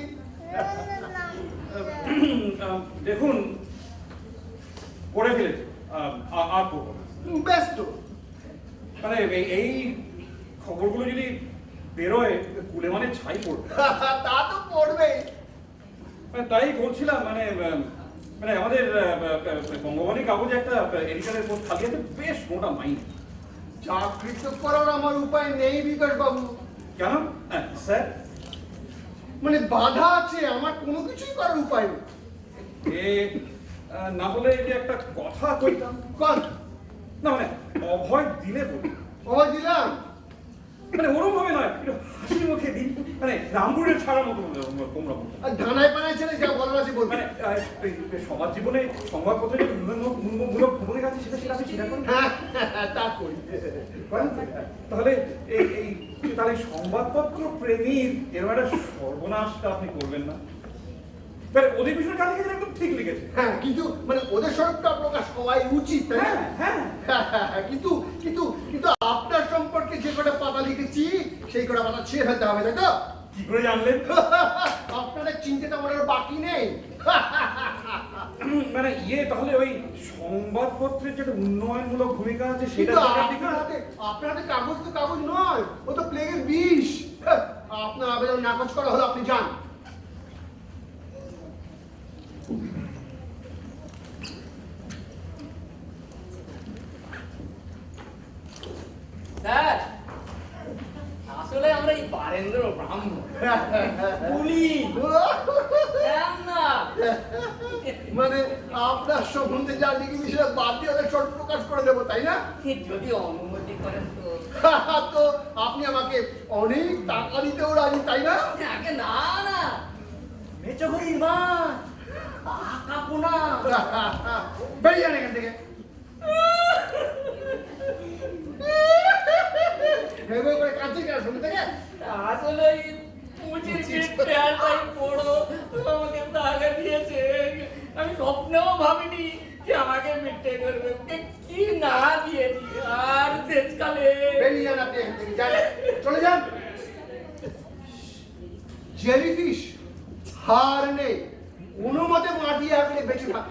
দেখুন, করে ফেলেছি, আর করবো না। ব্যস্ত। মানে এই খবরগুলো যদি বেরোয় কুলে মানে ছাই পড়বে। তা তো পড়বেই। মানে তাই বলছিলাম, মানে আমাদের বঙ্গবাণী কাগজে একটা এডিটরের পোস্ট খালি আছে, বেশ মোটা মাইনে। চাকরিতে করার আমার উপায় নেই বিকাশ বাবু। কেন স্যার? মানে বাধা আছে, আমার কোনো কিছুই করার উপায় নেই। না হলে যে একটা কথা কইতাম। কন? না মানে অভয় দিলে বলি। অভয় দিলাম? মানে ওরম ভাবে নয়, একটু হাসি মুখে দিন, মানে রামপুরের ছাড়া মতো তোমরা বলতো। আর ধানায় পানায় ছেলে যা বলার আছে বলবেন। মানে সমাজ জীবনে সংবাদপত্রে যে মূলক ভ্রমণের কাছে সেটা আমি স্বীকার করি। হ্যাঁ তা করি। তাহলে এই তাহলে সংবাদপত্র প্রেমীর এরকম একটা সর্বনাশটা আপনি করবেন না? মানে ওদের বিষয়ে যা লিখেছেন একদম ঠিক লিখেছে। হ্যাঁ কিন্তু মানে ওদের স্বরূপটা প্রকাশ হওয়াই উচিত, তাই না? হ্যাঁ। কিন্তু কিন্তু কিন্তু আপনার সম্পর্কে যে কটা পাতা লিখেছি সেই কটা পাতা ছিঁড়ে ফেলতে হবে, তাই তো? কি করে জানলেন? আপনাদের চিন্তাটা আমার আর বাকি নেই। মানে তাহলে ওই সংবাদপত্রের যেটা উন্নয়নমূলক ভূমিকা আছে সেটা কিন্তু আপনার হাতে কাগজ তো কাগজ নয়, ও তো প্লেগের বিষ। আপনার আবেদন নাকচ করা হলো, আপনি যান। স্যার, আসলে আমরা এই বারেন্দ্র ব্রাহ্মণ পুলি। না, মানে আপনার সম্বন্ধে যা লিখেছি সেটা বাদ দিয়ে ওদের শর্ট প্রকাশ করে দেবো, তাই না? যদি অনুমতি করেন তো। তো আপনি আমাকে অনেক টাকা দিতেও রাজি, তাই না? আগে না না, মেচো ভাই মা কাকু না। বেরিয়ে যান এখান থেকে। ভেবে করে কাঁদছে কেন শুনে থেকে? আসলে মুচির পেয়ারটাই বড় আমাকে টাকা দিয়েছে, আমি স্বপ্নেও ভাবিনি যে আমাকে মিটে করবে। ওকে কি না দিয়েছি আর শেষকালে। বেরিয়ে যান আপনি এখান থেকে, যান, চলে যান। জেলিফিশ হার নেই, কোনো মতে মাটি আঁকড়ে বেঁচে থাক।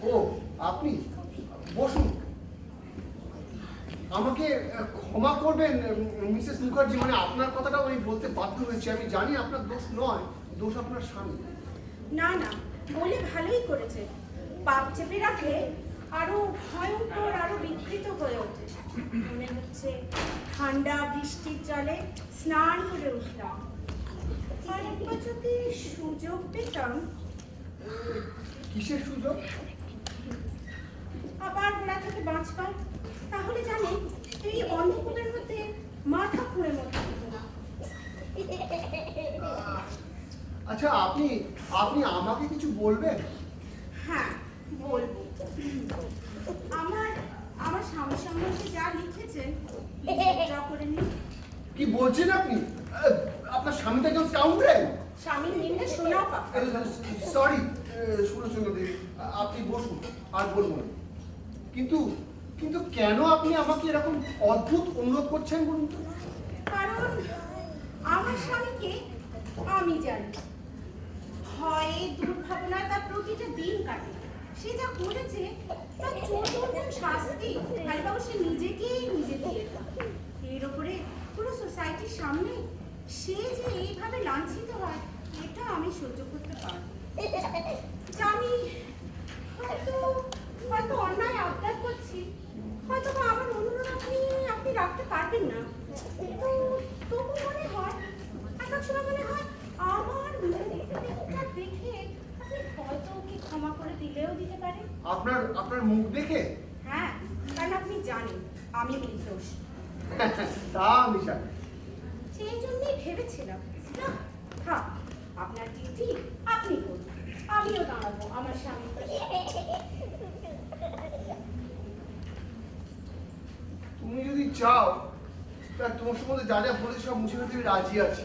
ও আপনি বসুন। আমাকে ক্ষমা করবেন মিসেস মুখার্জি, মানে আপনার কথাটা আমি বলতে বাধ্য হয়েছি। আমি জানি আপনার দোষ নয়, দোষ আপনার স্বামী। না না, বলে ভালোই করেছে। পাপ চেপে রাখলে আরো ভয়ঙ্কর, আরো বিকৃত হয়ে ওঠে। মনে হচ্ছে ঠান্ডা বৃষ্টির জলে স্নান করে উঠলাম। আরেকবার যদি সুযোগ পেতাম। কিসের সুযোগ? আবার গোড়া থেকে বাঁচবার, তাহলে জানেন এই অন্ধকূপের মধ্যে মাথা খুঁড়ে মরতে হতো না। আচ্ছা, আপনি আপনি আমাকে কিছু বলবেন? হ্যাঁ বলবো। আমার আমার স্বামী সম্বন্ধে যা লিখেছেন যা করে নিন। কি বলছেন আপনি? আপনার স্বামী তো একজন স্কাউন্ড্রেল। স্বামীর নিম্নে শোনাও পাপা। সরি শুনেছেন দেবী, আপনি বসুন, আর বলবো না। কিন্তু কিন্তু কেন আপনি আমাকে এরকম অদ্ভুত অনুরোধ করছেন বলুন তো? কারণ আমার স্বামীকে আমি জানি। হয় দুর্ভাবনায় তার প্রতিটা দিন কাটে। সে যা করেছে তার চতুর্গুণ শাস্তি কালীবাবু সে নিজেকেই নিজে দিয়ে। এর ওপরে পুরো সোসাইটির সামনে সে যে এইভাবে লাঞ্ছিত হয়, এটা আমি সহ্য করতে পারব। জানি হয়তো হয়তো অন্যায় আবদার করছি, হয়তো বা আমার অনুরোধ আপনি রাখতে পারবেন না, কিন্তু তবু মনে হয় এক সময় মনে হয় আমার মুখটা দেখে আপনি হয়তো ওকে ক্ষমা করে দিলেও দিতে পারেন। আপনার মুখ দেখে? হ্যাঁ, কারণ আপনি জানেন আমি নির্দোষ। তা আমি জানি। সেই জন্যই ভেবেছিলাম না থাক, আপনার ডিউটি আপনি করুন, আমিও দাঁড়াবো আমার স্বামীর পাশে। তুমি যদি চাও তা তোমার সম্বন্ধে যা যা বলেছি সব মুছে ফেলতে আমি রাজি আছি,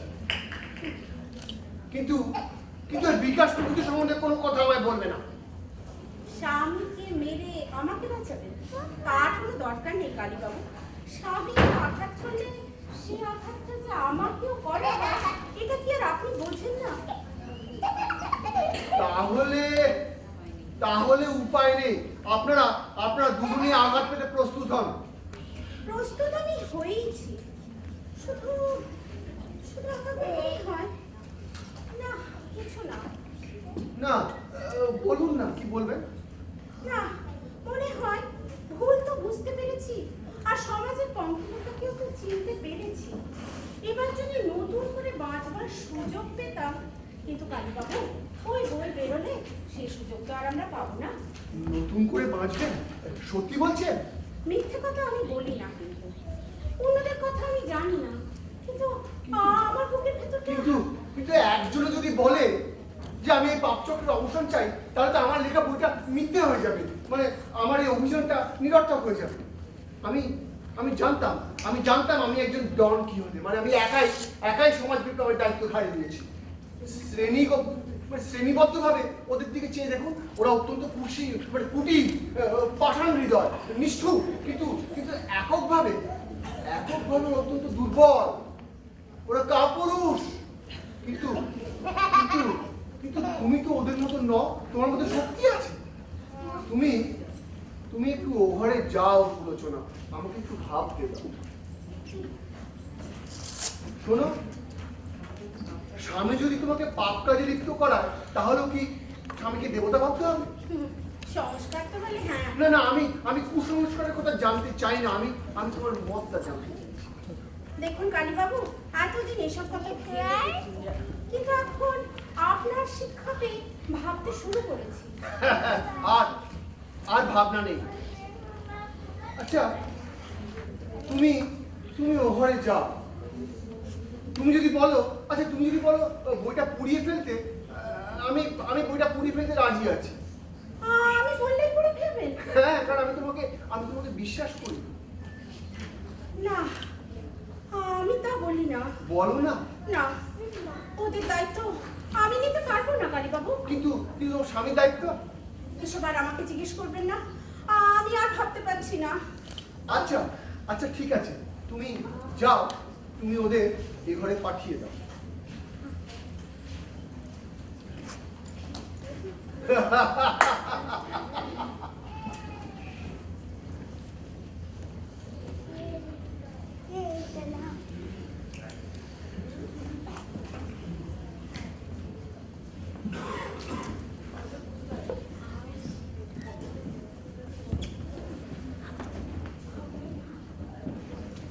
কিন্তু কিন্তু বিকাশ প্রকৃতি সম্বন্ধে কোনো কথা আমায় বলবে না। স্বামীকে মেরে আমাকে বাঁচাবেন তার কোনো দরকার নেই কালীবাবু। স্বামী আঘাত করলে সে আঘাতটা যে আমাকেও করে, এটা কি আর আপনি বোঝেন না? তাহলে উপায় নেই। আপনারা দুজনে আঘাত পেতে প্রস্তুত হন। প্রস্তুত আমি হয়েইছি, শুধু আমার মনে হয় না কিছু না। না বলুন না, কি বলবেন? না মনে হয় ভুল তো বুঝতে পেরেছি, আর সমাজের পঙ্কিলতাকেও তো চিনতে পেরেছি। এবার যদি নতুন করে বাঁচবার সুযোগ পেতাম, কিন্তু কালীবাবু ওই বই বেরোলে সেই সুযোগ তো আর আমরা পাবো না। নতুন করে বাঁচবেন? সত্যি বলছেন? মিথ্যে কথা আমি বলি না, কিন্তু অন্যদের কথা আমি জানি না, কিন্তু আমার বুকের ভেতরটা। কিন্তু একজনে যদি বলে যে আমি এই পাপচক্রের অবসান চাই, তাহলে তো আমার লেখা বইটা মিথ্যে হয়ে যাবে, মানে আমার এই অভিযানটা নিরর্থক হয়ে যাবে। আমি জানতাম আমি একজন ডন কিহোতে, মানে আমি একাই সমাজ বিপ্লবের দায়িত্ব ঘাড়ে নিয়েছি। শ্রেণীবদ্ধভাবে ওদের দিকে চেয়ে দেখুন, ওরা অত্যন্ত কুটিল, পাষাণ হৃদয়, নিষ্ঠুর, কিন্তু এককভাবে অত্যন্ত দুর্বল। ওরা কাপুরুষ। কিন্তু তুমি তো ওদের মতো নও, তোমার মধ্যে শক্তি আছে। তুমি একটু ওভারে যাও সুলোচনা, আমাকে একটু ভাবতে দাও। শোনো, স্বামী যদি তোমাকে পাপ কাজে লিপ্ত করায়, তাহলেও কি স্বামীকে দেবতা ভাবতে হবে? সংস্কার তো বলে হ্যাঁ। না আমি কুসংস্কারের কথা জানতে চাই না, আমি তোমার মতটা জানতে চাই। দেখুন কালীবাবু, এতদিন এসব কথা ভেবে কিন্তু এখন আপনার শিক্ষা পেয়ে ভাবতে শুরু করেছি। আর ভাবনা নেই। আচ্ছা, তুমি ওভারে যাও। তুমি যদি বলো বইটা পুড়িয়ে ফেলতে, আমি বইটা পুড়িয়ে ফেলতে রাজি আছি। আমি বললেই পুরো ফেলবেন? হ্যাঁ, কারণ আমি তোমাকে বিশ্বাস করি। না, আমি তা বলি না। বলো না। না, ওদের দায়িত্ব আমি নিতে পারবো না কালীবাবু। কিন্তু স্বামীর দায়িত্ব। এসব আর আমাকে জিজ্ঞেস করবেন না, আমি আর ভাবতে পারছি না। আচ্ছা আচ্ছা ঠিক আছে, তুমি যাও, তুমি ওদের এ ঘরে পাঠিয়ে দাও।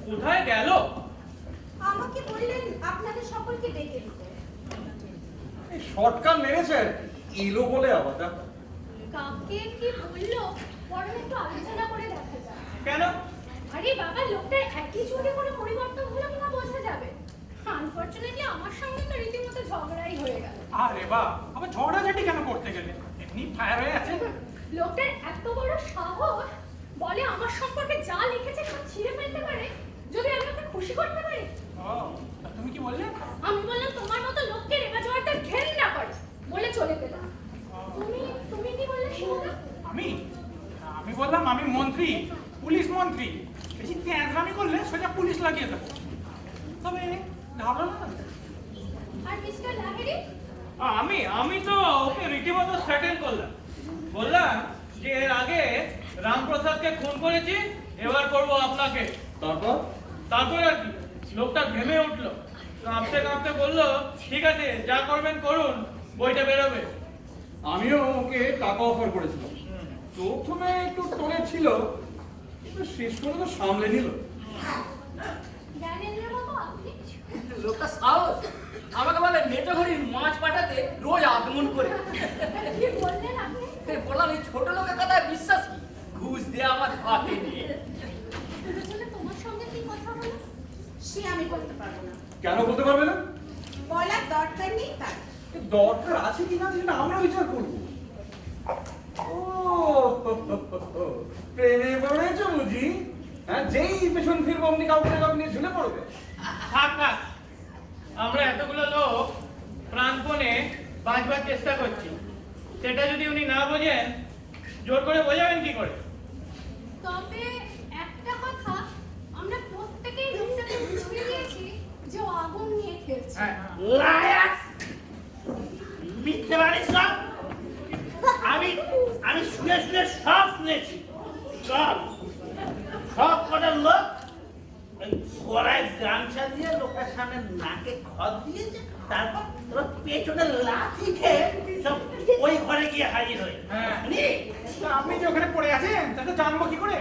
কোথায় গেল? আমাকে বললেন আপনাদের সকলকে ডেকে দিতে। শর্টকাট মেরেছে এলো বলে আবার দেখো। কাকে কি বললো বরং একটু আলোচনা করে দেখা যাক। কেন? আরে বাবা, লোকটার অ্যাটিটিউডে কোনো পরিবর্তন হলো কিনা বোঝা যাবে। আনফরচুনেটলি আমার সঙ্গে তো রীতিমতো ঝগড়াই হয়ে গেল। আরে বাহ, আবার ঝগড়াঝাটি কেন করতে গেলে? এমনি ফায়ার হয়ে আছে। লোকটার এত বড় সাহস, বলে আমার সম্পর্কে যা লিখেছে সব ছিঁড়ে ফেলতে পারে যদি আমি ওকে খুশি করতে পারি। ও, তা তুমি কি বললে? আমি বললাম তোমার মতো লোককে রেবা জোয়ারটা ঘেন্না করে, বলে চলে গেলাম। তুমি কি বললে শিবুদা? আমি বললাম আমি মন্ত্রী, পুলিশ মন্ত্রী, বেশি তেঁতরামি করলে সোজা পুলিশ লাগিয়ে দেবো। তবে ঘাবড়ানো না। আর মিস্টার লাহিড়ী? আমি তো ওকে রীতিমতো সেটেল করলাম। বললাম যে এর আগে রামপ্রসাদকে খুন করেছি, এবার করবো আপনাকে। তারপর আর কি, লোকটা ঘেমে উঠলো, কাঁপতে কাঁপতে বললো ঠিক আছে যা করবেন করুন, বইটা বেরোবে। আমিও ওকে টাকা অফার করেছিলাম। প্রথমে একটু টলে ছিল, কিন্তু শেষ পর্যন্ত সামলে নিল। জ্ঞানেন্দ্রের মতো আপনি? লোকটা সাহস, আমাকে বলে মেটো ঘড়ির মাছ পাঠাতে রোজ আগমন করে। কি বললেন আপনি? বললাম এই ছোট লোকের কথায় বিশ্বাস কি, ঘুষ দিয়ে আমার হাতে নিয়ে। দুজনে তোমার সঙ্গে কি কথা হলো? সে আমি বলতে পারবো না, কেন বলতে পারবে না? বলার দরকার নেই তার। দরকার আছে কিনা সেটা আমরা বিচার করবো। ও প্রেমে পড়েছো বুঝি? হ্যাঁ, যেই পেছন ফিরবো অমনি কাউকে না কাউকে নিয়ে ঝুলে পড়বে। থাক থাক, আমরা এতগুলো লোক প্রাণপণে বাঁচবার চেষ্টা করছি, সেটা যদি উনি না বোঝেন, জোর করে বোঝাবেন কি করে? তবে একটা কথা, আমরা প্রত্যেকেই লোকটাকে বুঝিয়ে দিয়েছি যে ও আগুন নিয়ে খেলছে। লায়ার! মিথ্যে বাড়িস না। আমি শুনে শুনে সব শুনেছি। সব কটার লোক ওই গলায় গামছা দিয়ে লোকের সামনে নাকে খত দিয়েছে, তারপর ওরা পেছনে লাথি খেয়ে সব ওই ঘরে গিয়ে হাজির হয়ে। তা আপনি যে ওখানে পড়ে আছেন তাতে জানবো কি করে?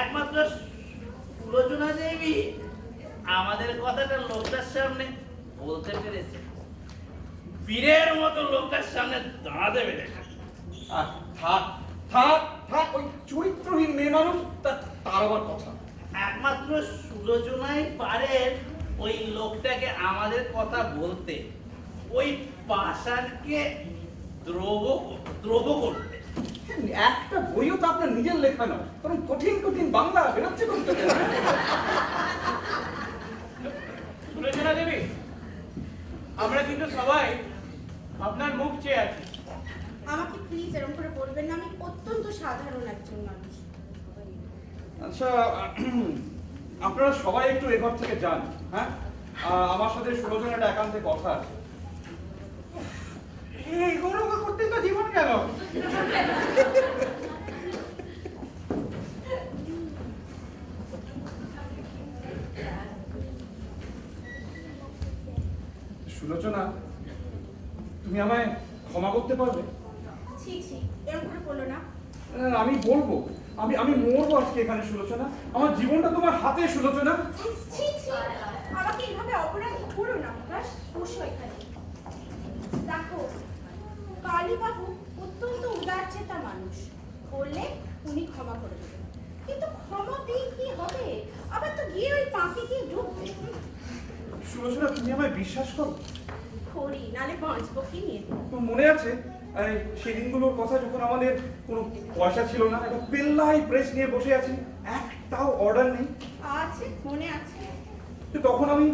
একমাত্র সুলোচনা দেবী আমাদের কথাটা লোকটার সামনে বলতে পেরেছে, বীরের মতো লোকটার সামনে দাঁড়াতে পেরেছে। থাক থাক থাক, ওই চরিত্রহীন মেয়ে মানুষ তার আবার কথা। একমাত্র সুলোচনাই পারে ওই লোকটাকে আমাদের কথা বলতে, ওই পাষাণকে দ্রব করতে। একটা বইও তো আপনার নিজের লেখা নয়, কারণ কঠিন কঠিন বাংলা বেরোচ্ছে করতে। সুলোচনা দেবী, আমরা কিন্তু সবাই আপনার মুখ চেয়ে আছি। আমাকে প্লিজ এরকম করে বলবেন না, আমি অত্যন্ত সাধারণ একজন মানুষ। আচ্ছা, আপনারা সবাই একটু এ ঘর থেকে যান। হ্যাঁ, আমার সাথে সুলোচনার একটা একান্তে কথা আছে। এইগুলো করতে তো জীবন গেল। সুলোচনা, তুমি আমায় ক্ষমা করতে পারবে? ছি ছি, এরকম করে বলো না। আমি বলবো, আমি মরবো আজকে এখানে সুলোচনা। আমার জীবনটা তোমার হাতে সুলোচনা। ছি ছি, আমাকে এইভাবে অপরাধ করো না। ব্যাস বসো এখানে। দেখো, কালীবাবু অত্যন্ত উদারচেতা মানুষ, বললে উনি ক্ষমা করে দেবেন। কিন্তু ক্ষমা পেয়ে কি হবে? আবার তো গিয়ে ওই পাঁকে গিয়ে ঢুকবে। সুলোচনা, তুমি আমায় বিশ্বাস করো? করি, নালে বাঁচবো কি নিয়ে? তো মনে আছে সেদিনগুলোর কথা, যখন আমাদের কোনো পয়সা ছিল না, একটা পেল্লাই প্রেস নিয়ে বসে আছি, একটাও অর্ডার নেই? আছে, মনে আছে। তো তখন আমি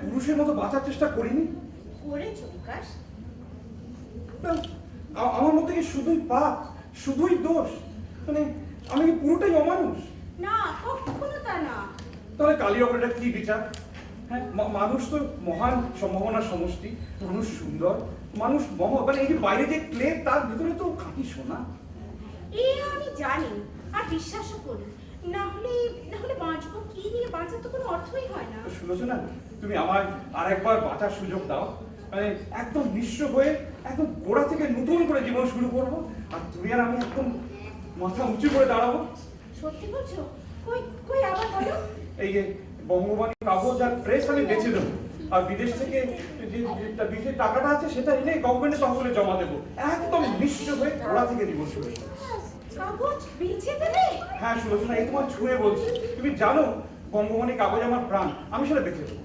পুরুষের মতো বাঁচার চেষ্টা করিনি? করেছো বিকাশ। না, আমার মধ্যে কি শুধুই পাপ, শুধুই দোষ? মানে আমি কি পুরোটাই অমানুষ? না, কখনো তা না। তাহলে কালিয়াপুর এটা কি বিচার? হ্যাঁ, মানুষ তো মহান সম্ভাবনার সমষ্টি, মানুষ সুন্দর, মানুষ মানে এই যে বাইরে যে ক্লে তার ভিতরে তো খাঁটি সোনা। এ আমি জানি আর বিশ্বাসও করি। না হলে বাঁচবো কি নিয়ে? বাঁচার তো কোনো অর্থই হয় না। সুলোচনা, তুমি আমায় আর একবার বাঁচার সুযোগ দাও। মানে একদম নিঃস্ব হয়ে একদম গোড়া থেকে নতুন করে জীবন শুরু করবো, আর তুমি আর আমি একদম মাথা উঁচু করে দাঁড়াবো। সত্যি বলছো? কই আবার বলো। এই যে বঙ্গবাণী কাগজ আর প্রেস আমি বেঁচে দেবো, আর বিদেশ থেকে যে টাকাটা আছে সেটা এনে গভর্নমেন্টের তহবিলে জমা দেবো। একদম নিঃস্ব হয়ে গোড়া থেকে জীবন শুরু করবো। কাগজ বেচে দেবে? হ্যাঁ সুলোচনা, এই তোমার ছুঁয়ে বলছি। তুমি জানো বঙ্গবাণী কাগজ আমার প্রাণ, আমি সেটা বেঁচে দেবো।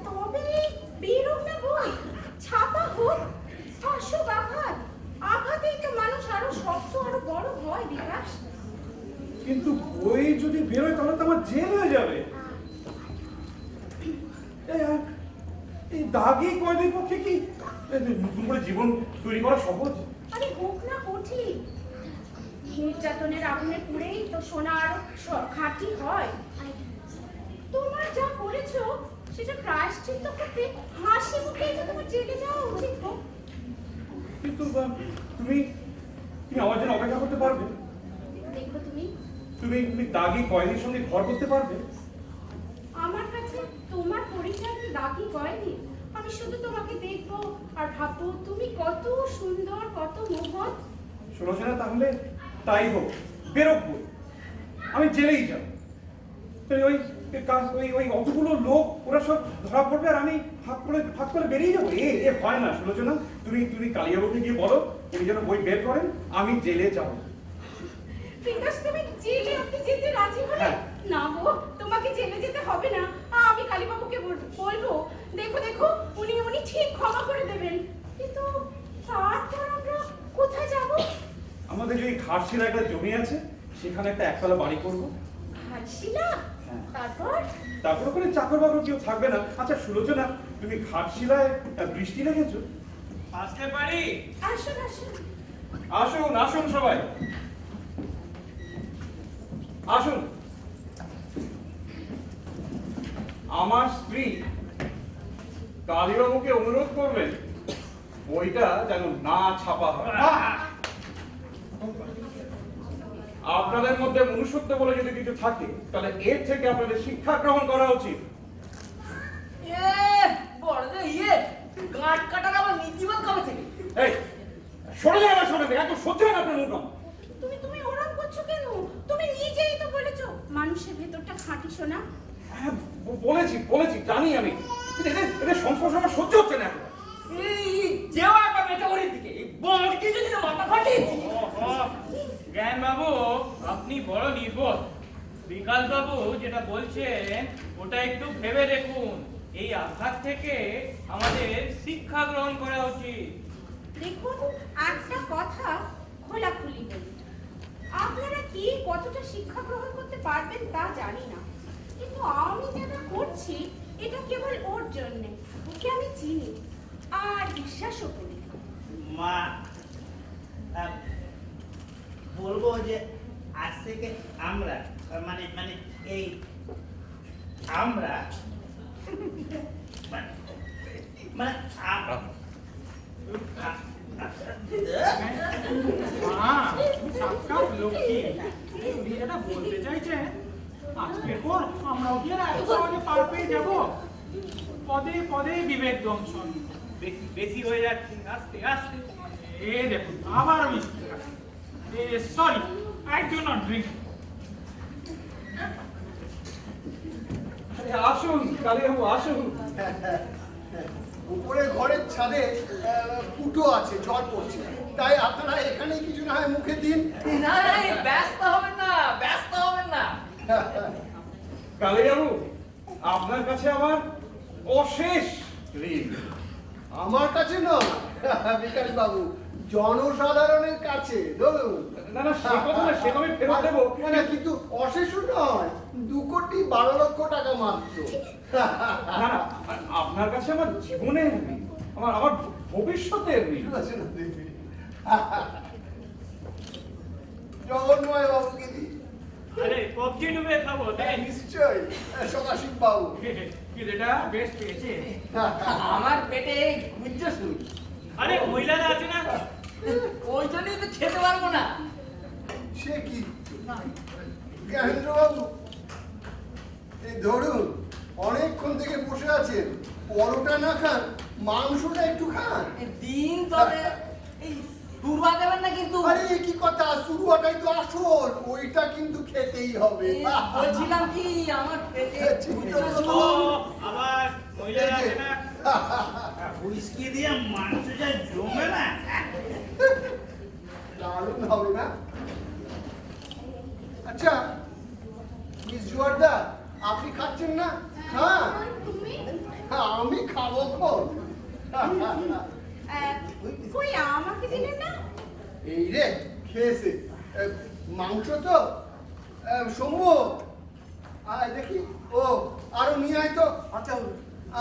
তবে বেরোক না বই, ছাপা হোক, শাসক আঘাতেই তো মানুষ আরো শক্ত আরো বড় হয় বিকাশ। কিন্তু বই যদি বেরোয় তাহলে তো আমার জেল হয়ে যাবে। এই দাগি কয়দিন পক্ষে কি নতুন করে জীবন তৈরি করা সহজ? আরে হোক না কঠিন। নির্যাতনের আগুনে পুড়েই তো সোনা আরো খাঁটি হয়। তোমার যা করেছো সেটা প্রায়শ্চিত্ত করতে হাসি মুখেই তো তোমার জেলে যাওয়া উচিত গো। কিন্তু তুমি আমার জন্য অপেক্ষা করতে পারবে? দেখো তুমি দাগি কয়েদির সঙ্গে ঘর করতে পারবে? আমার কাছে তোমার পরিচয় দাগি কয়নি। আমি শুধু তোমাকে দেখবো আর ভাববো তুমি কত সুন্দর, কত মোহন। সুলোচনা, তাহলে তাই হোক, বেরোক বই, আমি জেলেই যাব। ওই অতগুলো লোক ওরা সব ধরা পড়বে আর আমি ভাগ করে বেরিয়ে যাবো। এ হয় না সুলোচনা। তুমি কালিয়াবাবুকে গিয়ে বলো উনি যেন বই বের করেন, আমি জেলে যাব। বিকাশ, তুমি জেলে আপনি যেতে রাজি হলে? না গো, তোমাকে জেলে যেতে হবে না। আমি কালীবাবুকে বলবো, দেখো উনি ঠিক ক্ষমা করে দেবেন। কিন্তু তারপর আমরা কোথায় যাব? আমাদের যে ঘাটশিলা একটা জমি আছে, সেখানে একটা একতলা বাড়ি করবো। ঘাটশিলা? তারপর ওখানে চাকর বাকর কেউ থাকবে না। আচ্ছা সুলোচনা, তুমি ঘাটশিলায় বৃষ্টি দেখেছো? আসতে পারি? আসুন। আসুন আসুন সবাই আসুন। আমার স্ত্রী কালীবাবুকে অনুরোধ করবেন বইটা যেন না ছাপা হয়। আপনাদের মধ্যে মনুষ্যত্ব বলে যদি কিছু থাকে তাহলে এর থেকে আপনাদের শিক্ষা গ্রহণ করা উচিত। গাঁট কাটার আবার নীতিবাদ কবে থেকে? এই সরে যাবে, একদম সহ্য হয় না আপনার মুখ। তুমি ওরম করছো কেন? তুমি নিজেই তো বলেছো মানুষের ভেতরটা খাঁটি সোনা। হ্যাঁ বলেছি জানি আমি, কিন্তু এদের সংস্পর্শ আমার সহ্য হচ্ছে না। জ্ঞান বাবু, আপনি বড় নির্বোধ। বিকাশ বাবু যেটা বলছেন ওটা একটু ভেবে দেখুন। এই আঘাত থেকে আমাদের শিক্ষা গ্রহণ করা উচিত। দেখুন, একটা কথা খোলাখুলি বলি, আপনারা কি কতটা শিক্ষা গ্রহণ করতে পারবেন তা জানি না, কিন্তু আমি যেটা করছি এটা কেবল ওর জন্যে। ওকে আমি চিনি আর বিশ্বাসও করি। মা, বলবো যে আজ থেকে আমরা মানে এই আমরা লক্ষ্মী উনি যেটা বলতে চাইছেন আজকের পর আমরাও কি আর এত সহজে পার পেয়ে যাবো? পদে পদে বিবেক দংশন বেশি হয়ে যাচ্ছে, আস্তে আস্তে। দেখুন আবার মিষ্টি। Sorry, I do not drink. আসুন কালীবাবু আসুন। উপরে ঘরের ছাদে ফুটো আছে, ঝড় পড়ছে, তাই আপনারা এখানে কিছু না হয় মুখে দিন। না, ব্যস্ত হবেন না। কালীবাবু, আপনার কাছে আমার অশেষ ঋণ। আমার কাছে নয় বিকাশ বাবু, জনসাধারণের কাছে ধরুন। না সে কথা না, সে আমি ফেরত দেবো। না কিন্তু অশেষও নয়, 2,12,00,000 টাকা মাত্র। না আপনার কাছে আমার জীবনের ঋণ, আমার ভবিষ্যতের ঋণ। জগন্ময় বাবুকে দিই। আরে কবজি ডুবে খাবো তাই নিশ্চয়ই সদাশিব বাবু। এটা বেশ পেয়েছে। আমার পেটে গুজ্জ শুরু, আরে মহিলারা আছে না ওই জন্যই তো খেতে পারবো না। সে কি জ্ঞানেন্দ্র বাবু, এই ধরুন অনেকক্ষণ থেকে বসে আছেন, পরোটা না খান মাংসটা একটু খান। দিন তবে এই দুর্বা দেবেন না কিন্তু। আরে কি কথা, শুরুটাই তো আসল, ওইটা কিন্তু খেতেই হবে। বলছিলাম কি আমার পেটে গুজ্জ ও শুরু। আবার মহিলারা আছে না হুইস্কি দিয়ে মাংস যা জমে না। দারুণ হবে না? আচ্ছা মিস জোয়ারদার, আপনি খাচ্ছেন না? খান। তুমি আমি খাবো কোন? কই আমাকে দিলেন না? এই রে খেয়েছে মাংস তো। শম্ভু আয় দেখি, ও আরো নিয়ে আয় তো। আচ্ছা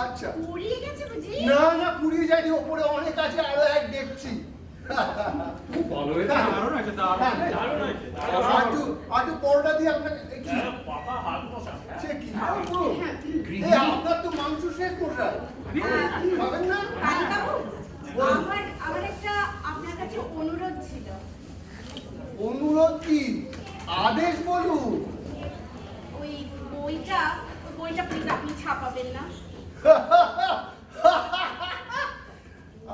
আচ্ছা, পুড়িয়ে গেছে বুঝি? না না পুড়িয়ে যায়নি, ওপরে অনেক আছে, আরো এক দেখছি। খুব ভালো হয়েছে। দারুণ আছে, দারুণ। দারুণ হয়েছে আটু পরোটা দিয়ে আপনাকে কি পাপা হাত বসা সে কি খাবো? আপনার তো মাংস শেষ মশাই, খাবেন না? কালীবাবু, আমার একটা আপনার কাছে অনুরোধ ছিল। অনুরোধ কি? আদেশ বলুন। ওই বইটা প্লিজ আপনি ছাপাবেন না?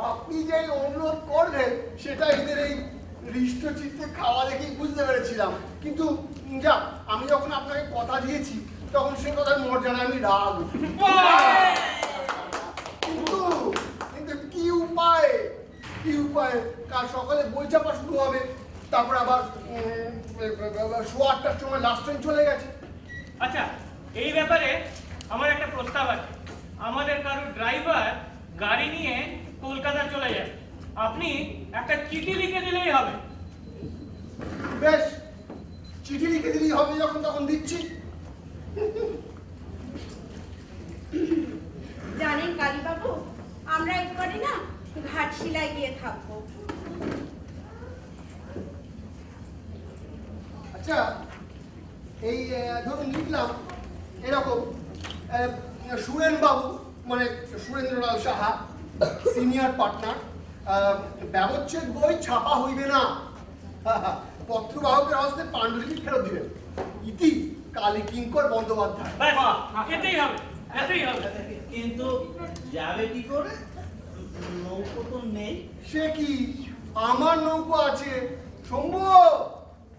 আপনি যে অনুরোধ করলেন সেটা এদের এই হৃষ্টচিত্তে খাওয়া দেখেই বুঝতে পেরেছিলাম, কিন্তু যা আমি যখন আপনাকে কথা দিয়েছি তখন সে কথার মর্যাদা আমি রাগ। কিন্তু কিন্তু কি উপায়, কি উপায়? কাল সকালে বই চাপা শুরু হবে, তারপর আবার 8:30টার সময় লাস্ট ট্রেন চলে গেছে। আচ্ছা এই ব্যাপারে আমার একটা প্রস্তাব আছে। আমাদের কারো ড্রাইভার গাড়ি নিয়ে কলকাতা চলে যায়, আপনি একটা চিঠি লিখে দিলেই হবে। বেশ, চিঠি লিখে দিলেই হবে, যখন তখন দিচ্ছি। জানেন কালীবাবু, আমরা একবারে না ঘাটশিলায় গিয়ে থাকবো। আচ্ছা এই ধরুন লিখলাম এরকম, সুরেন বাবু মানে সুরেন্দ্রলাল সাহা, সিনিয়র পার্টনার, ব্যবচ্ছেদ বই ছাপা হইবে না, পত্রবাহকের হস্তে পাণ্ডুলিপি ফেরত দিবেন। ইতি কালী কিঙ্কর বন্দ্যোপাধ্যায়। ব্যাস, এতেই হবে, এতেই হবে। কিন্তু যাবে কি করে? নৌকো তো নেই। সে কি, আমার নৌকো আছে। শম্ভু,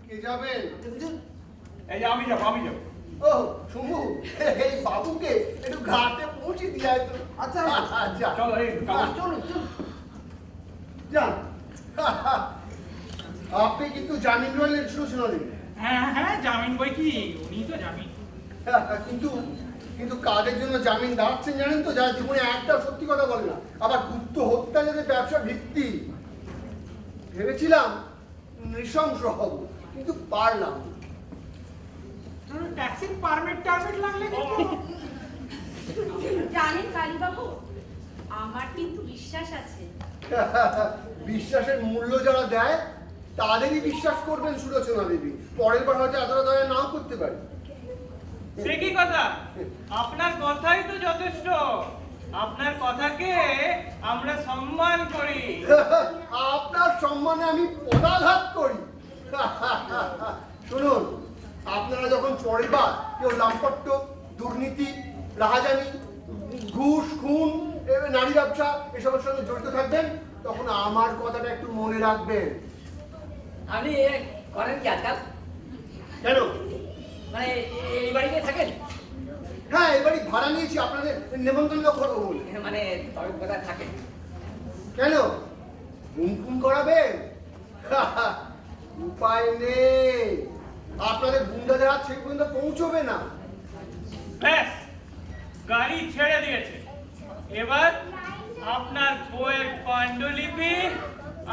কে যাবেন? এই যে আমি যাবো। ও শম্ভু, এই বাবুকে একটু ঘাটে পৌঁছে দিয়ে তো। আচ্ছা আচ্ছা, চলো এই চলো চলো যান। আপনি কিন্তু জামিন রইলেন শুনেছেন? হ্যাঁ হ্যাঁ, জামিন বই কি, উনি তো জামিন। কিন্তু কিন্তু কাদের জন্য জামিন দাঁড়াচ্ছেন জানেন তো? যারা জীবনে একটা সত্যি কথা বলে না, আবার গুপ্ত হত্যা যাদের ব্যবসা ভিত্তি। ভেবেছিলাম নৃশংস হব, কিন্তু পারলাম। ট্যাক্সির পারমিট লাগলে কিন্তু। জানেন কালীবাবু, আমার কিন্তু বিশ্বাস আছে। বিশ্বাসের মূল্য যারা দেয় তাদেরই বিশ্বাস করবেন সুলোচনা দেবী। পরের বার হয়তো এতটা দয়া নাও করতে পারি। সে কি কথা? আপনার কথাই তো যথেষ্ট। আপনার কথাকে আমরা সম্মান করি। আপনার সম্মানে আমি পদাঘাত করি। শুনুন, আপনারা যখন পরের বার কেউ লাম্পট্য, দুর্নীতি, রাহাজানি, ঘুষ, খুন, নারী ব্যবসা এসবের সঙ্গে জড়িত থাকবেন, তখন আমার কথাটা একটু মনে রাখবেন। আপনি করেন কি আজকাল? কেন? মানে এই বাড়িতে থাকেন? হ্যাঁ, এবারই ভাড়া নিয়েছি আপনাদের নেমন্তন্ন করবো বলে। মানে তবে কোথায় থাকেন? কেন, গুনগুন করাবেন? উপায় নেই, আপনাদের গুন্ডাদের হাত সেই পর্যন্ত পৌঁছবে না। ব্যাস, গাড়ি ছেড়ে দিয়েছে। এবার আপনার বইয়ের পাণ্ডুলিপি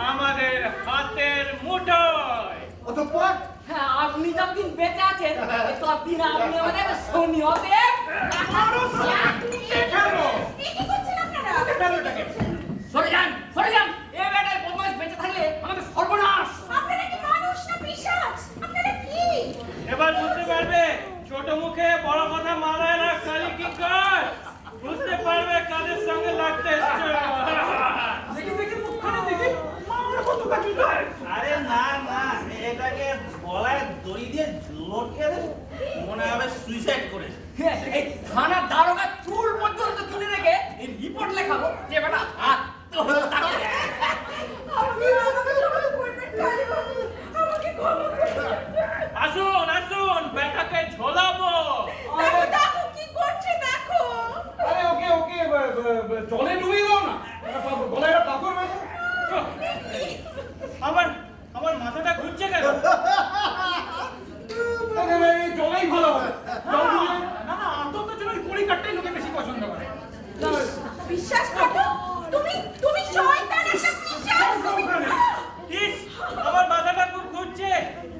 আমাদের হাতের মুঠোয়। অতঃপর হ্যাঁ, আপনি যতদিন বেঁচে আছেন ততদিন আপনি আমাদের শনি হবেন। সরে যান, সরে যান। এ বেটায় বদমাশ বেঁচে থাকলে আমাদের সর্বনাশ। আপনারা কি মানুষ না পিশাচ? আপনারা কি? এবার বুঝতে পারবে এটাকে গলায় দড়ি দিয়ে লটকে দেবে মনে হবে সুইসাইড করেছে। এই থানার দারোগা চুল পর্যন্ত তুলে রেখে এই রিপোর্ট লেখাবো যে বেটা আত্মহত্যা করে। আসুন আসুন বেটাকে ঝোলাবো। দেখো কি করছে দেখো। আরে ওকে ওকে জলে ডুবিয়ে দাও না, গলায় একটা পাথর বেঁধে। আমার আমার মাথাটা ঘুরছে কেন? এই জলেই ভালো হয়। না না আত্মহত্যার জন্য ওই পরিকারটাই লোকে বেশি পছন্দ করে। বিশ্বাস করো তুমি তুমি শয়তান একটা বিশ্বাস ইস, আমার মাথাটা খুব ঘুরছে।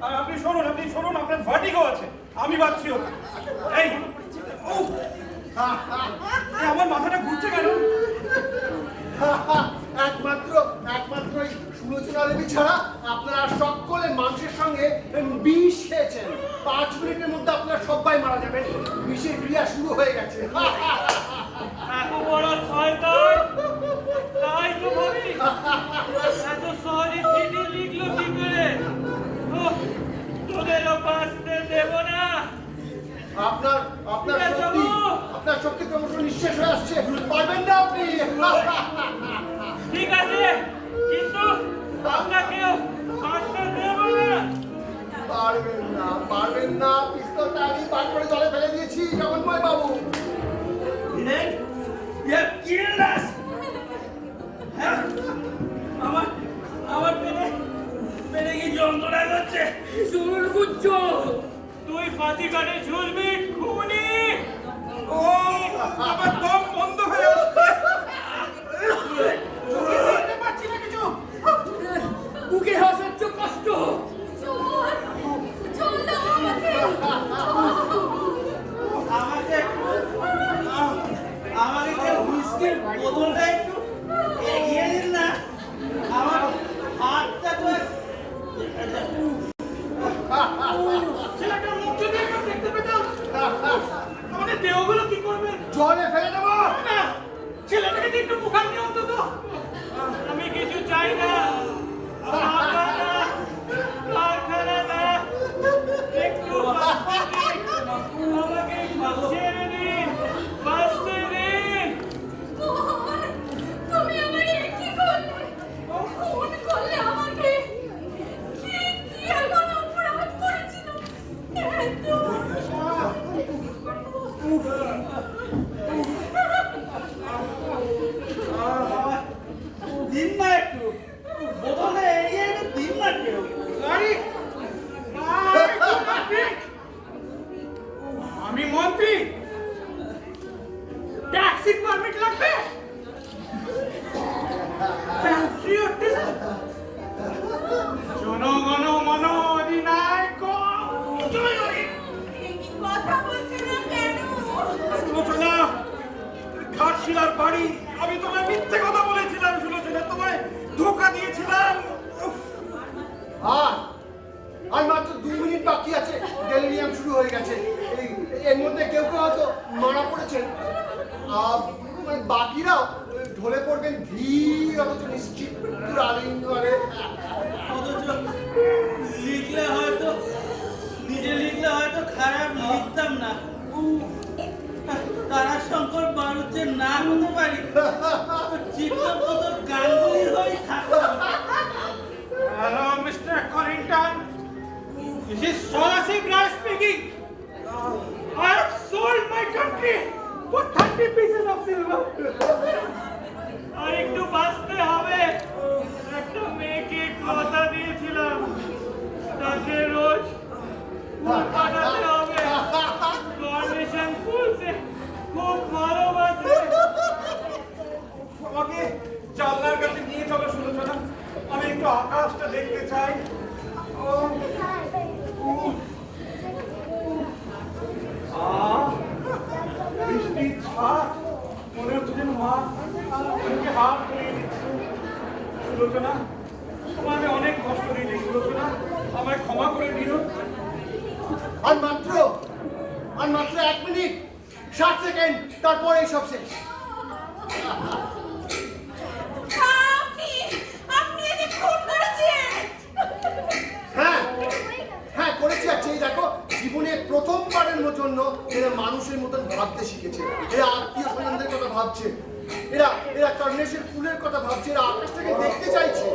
আর আপনি শুনুন আপনার ভার্টিগো আছে, আমি বাঁচছি ওকে। এই উফ, আমার মাথাটা ঘুরছে কেন? একমাত্র এই সুলোচনা দেবী ছাড়া আপনারা সকলে মাংসের সঙ্গে বিষ খেয়েছেন। 5 মিনিটের মধ্যে আপনারা সবাই মারা যাবেন। বিষের ক্রিয়া শুরু হয়ে গেছে। এত বড় শয়তান, তাই তো ভাবি এত সহজে চিঠি লিখলো কি করে? ওহ, তোদেরও বাঁচতে দেব না। আপনার শক্তি ক্রমশ নিঃশেষ হয়ে আসছে, পারবেন না আপনি। ঠিক আছে, কিন্তু আপনাকেও বাঁচতে দেব না। পারবেন না। পিস্তলটা আমি বার করে জলে ফেলে দিয়েছি জগন্ময় বাবু। আমার পেটে কি যন্ত্রণা করছে? তুই ফাঁসি কাটে ঝুলবি খুনি। ও আমার দম বন্ধ হয়ে আসছে। বুঝতে পারছি না কিছু। বুকে অসহ্য কষ্ট। চল দাও আমাকে। আমাকে যে হুইস্কির বোতলটা একটু এগিয়ে দিন না, আমার হাতটা তো ছেলেটার মুখ যদি একবার দেখতে পেতাম। আমাদের দেহগুলো কি করবে? জলে ফেলে দেবো। না, ছেলেটাকে একটু মুখাগ্নি অন্তত। আমি কিছু চাই না, টাকা না, কারখানা না, একটু বাঁচতে দিন। আমাকে একটু ছেড়ে দিন, বাঁচতে দিন। মোহন, তুমি আমায় কি করলে? খুন করলে আমাকে। কি কি এমন অপরাধ করেছিলাম? এত দিন না একটু বোতলে এগিয়ে একটু দিন না কেউ। আমি মন্ত্রী, ট্যাক্সি পারমিট লাগবে। জনগণ মন অধিনায়ক জয়। কথা বলছে না কেন? সুলোচনা, ঘাটশিলার বাড়ি, আমি তোমায় মিথ্যে কথা বলেছিলাম সুলোচনা, তোমায় ধোকা দিয়েছিলাম। উফ, আর মাত্র 2 মিনিট বাকি আছে, ডেলিরিয়াম শুরু হয়ে গেছে। এর মধ্যে কেউ হয়তো মারা পড়েছেন, বাকিরাও ঢলে পড়বেন ধীর অথচ নিশ্চিত মৃত্যুর আলিঙ্গনে। অথচ লিখলে হয়তো নিজে লিখলে হয়তো খারাপ লিখতাম না। তারাশঙ্কর বাড়ুজ্যের না হতে পারি, চিত্রপদ গাঙ্গুলির হয়ে থাকতাম। Hello, Mr. Corrington. This is Solasip Raj speaking. I have sold my country for 30 pieces of silver. আর একটু বাঁচতে হবে। একটা মেয়েকে কথা দিয়েছিলাম, তাকে রোজ ফুল পাঠাতে হবে। কার্নেশন ফুল সে খুব ভালোবাসে। আমাকে জানলার কাছে নিয়ে চলো সুলোচনা, আমি একটু আকাশটা দেখতে চাই। বৃষ্টির ছাদ, মনে হচ্ছে যেন মা আমাকে হাত ধরিয়ে দিচ্ছে। সুলোচনা, তোমায় আমি অনেক কষ্ট দিয়েছি সুলোচনা, আমায় ক্ষমা করে দিও। আর মাত্র 1 মিনিট 60 সেকেন্ড, তারপর এই সব শেষ। আপনি এদের খুন করেছেন। হ্যাঁ, জন্য এরা মানুষের মতন ভাবতে শিখেছে। এরা আত্মীয় স্বজনদের কথা ভাবছে, এরা এরা কার্নেশের ফুলের কথা ভাবছে, এরা আকাশটাকে দেখতে চাইছে।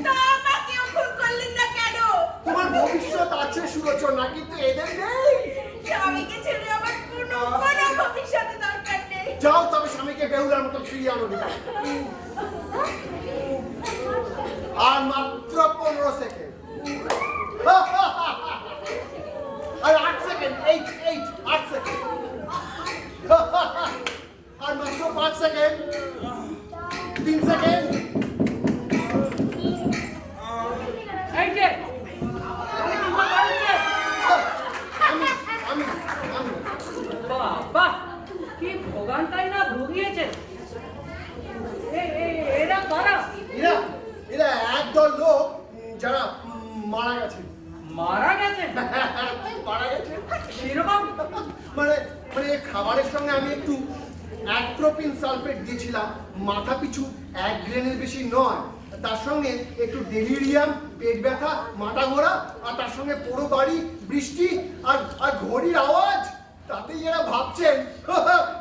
তা আমাকেও খুন করলেন না কেন? তোমার ভবিষ্যৎ আছে সুলোচনা, কিন্তু এদের নেই। স্বামীকে ছেড়ে আমার কোনো ভবিষ্যতের দরকার নেই। যাও তবে স্বামীকে বেহুলার মতো ফিরিয়ে আনো দিবা। আর মাত্র 15 সেকেন্ড, আর 8 সেকেন্ড, 8 সেকেন্ড, আর মাত্র 5 সেকেন্ড, 3 সেকেন্ড। এই যে আমি আমি আমি বাবা কি ভোগানটাই না ভুগিয়েছে। এরা কারা? এরা এরা একদল লোক যারা মারা গেছে। মারা গেছে? মারা গেছে সেরকম? মানে মানে এই খাবারের সঙ্গে আমি একটু অ্যাট্রোপিন সালফেট দিয়েছিলাম, মাথা পিছু 1 গ্রেনের বেশি নয়। তার সঙ্গে একটু ডেলিরিয়াম, পেট ব্যথা, মাথা ঘোরা, আর তার সঙ্গে পুরো বাড়ি বৃষ্টি আর আর ঘড়ির আওয়াজ। তাতেই এরা ভাবছেন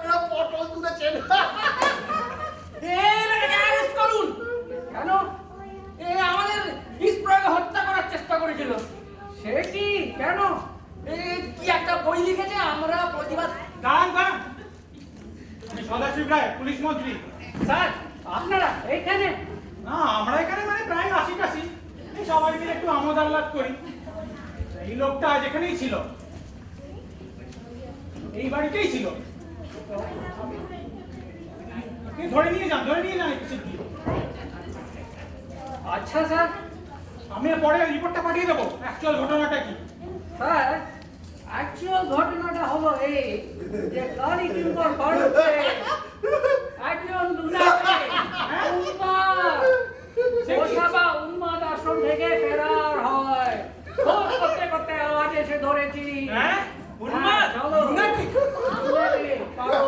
এরা পটল তুলেছেন। এটাকে অ্যারেস্ট করুন। কেন? এ আমাদের বিষ প্রয়োগে হত্যা করার চেষ্টা করেছিল। সে কি? কেন? কি একটা বই লিখেছে, আমরা প্রতিবাদ। দাঁড়ান দাঁড়ান, আমি সদাশিব রায়, পুলিশ মন্ত্রী। স্যার আপনারা এইখানে? না, আমরা এখানে মানে প্রায় কাছাকাছি, এই সবাই মিলে একটু আমোদ আহ্লাদ করি। এই লোকটা আজ এখানেই ছিল, এই বাড়িতেই ছিল। আপনি ধরে নিয়ে যান কিছু দিয়ে। আচ্ছা স্যার, আমি পরে রিপোর্টটা পাঠিয়ে দেবো, অ্যাকচুয়াল ঘটনাটা কি। স্যার অ্যাকচুয়াল ঘটনাটা হলো এই যে গাড়ি টিম্বর বাড়িতে একজন দুলাকে উন্মাদ আশ্রম থেকে ফেরার হয়। খোঁজ করতে করতে আজ এসে ধরেছি। হ্যাঁ? উন্মাদ? চলো লুনাটিক? পারো।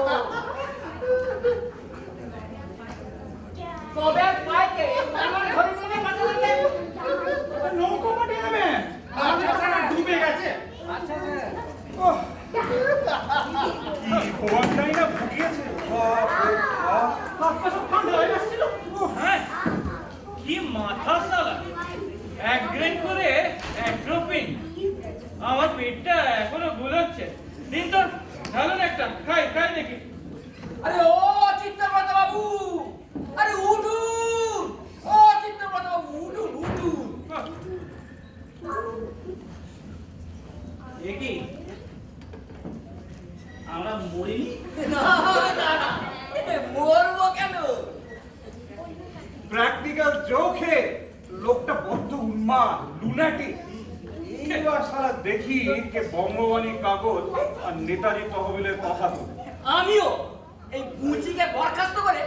তবে পাইকে আমার ঘরে নিয়ে পাঠালে নৌকো পাঠিয়ে দেবেন, আমাদের ওখানে ডুবে গেছে। আচ্ছা স্যার। কি ভগবানটাই না ভুগিয়েছে। বাপ রে বাপ। হাত পা সব ঠান্ডা হয়ে যাচ্ছিল। হ্যাঁ, কি মাথা সালা, 1 গ্রেড করে অ্যাট্রোপিন। আমার পেটটা এখনো গুলোচ্ছে। দিন তো ঢালুন একটা, খাই দেখি। আরে ও চিত্তব্রত বাবু, আরে উঠুন। ও চিত্তব্রত বাবু, উঠুন। এ কি আমরা মরিনি? মরবো কেন? প্র্যাকটিক্যাল জোকে লোকটা বড্ড উন্মাদ, লুনাটিক। এইবার সারা দেখি কে বঙ্গবাণী কাগজ আর নেতাজি তহবিলের কথা তো। আমিও এই মুচিকে বরখাস্ত করে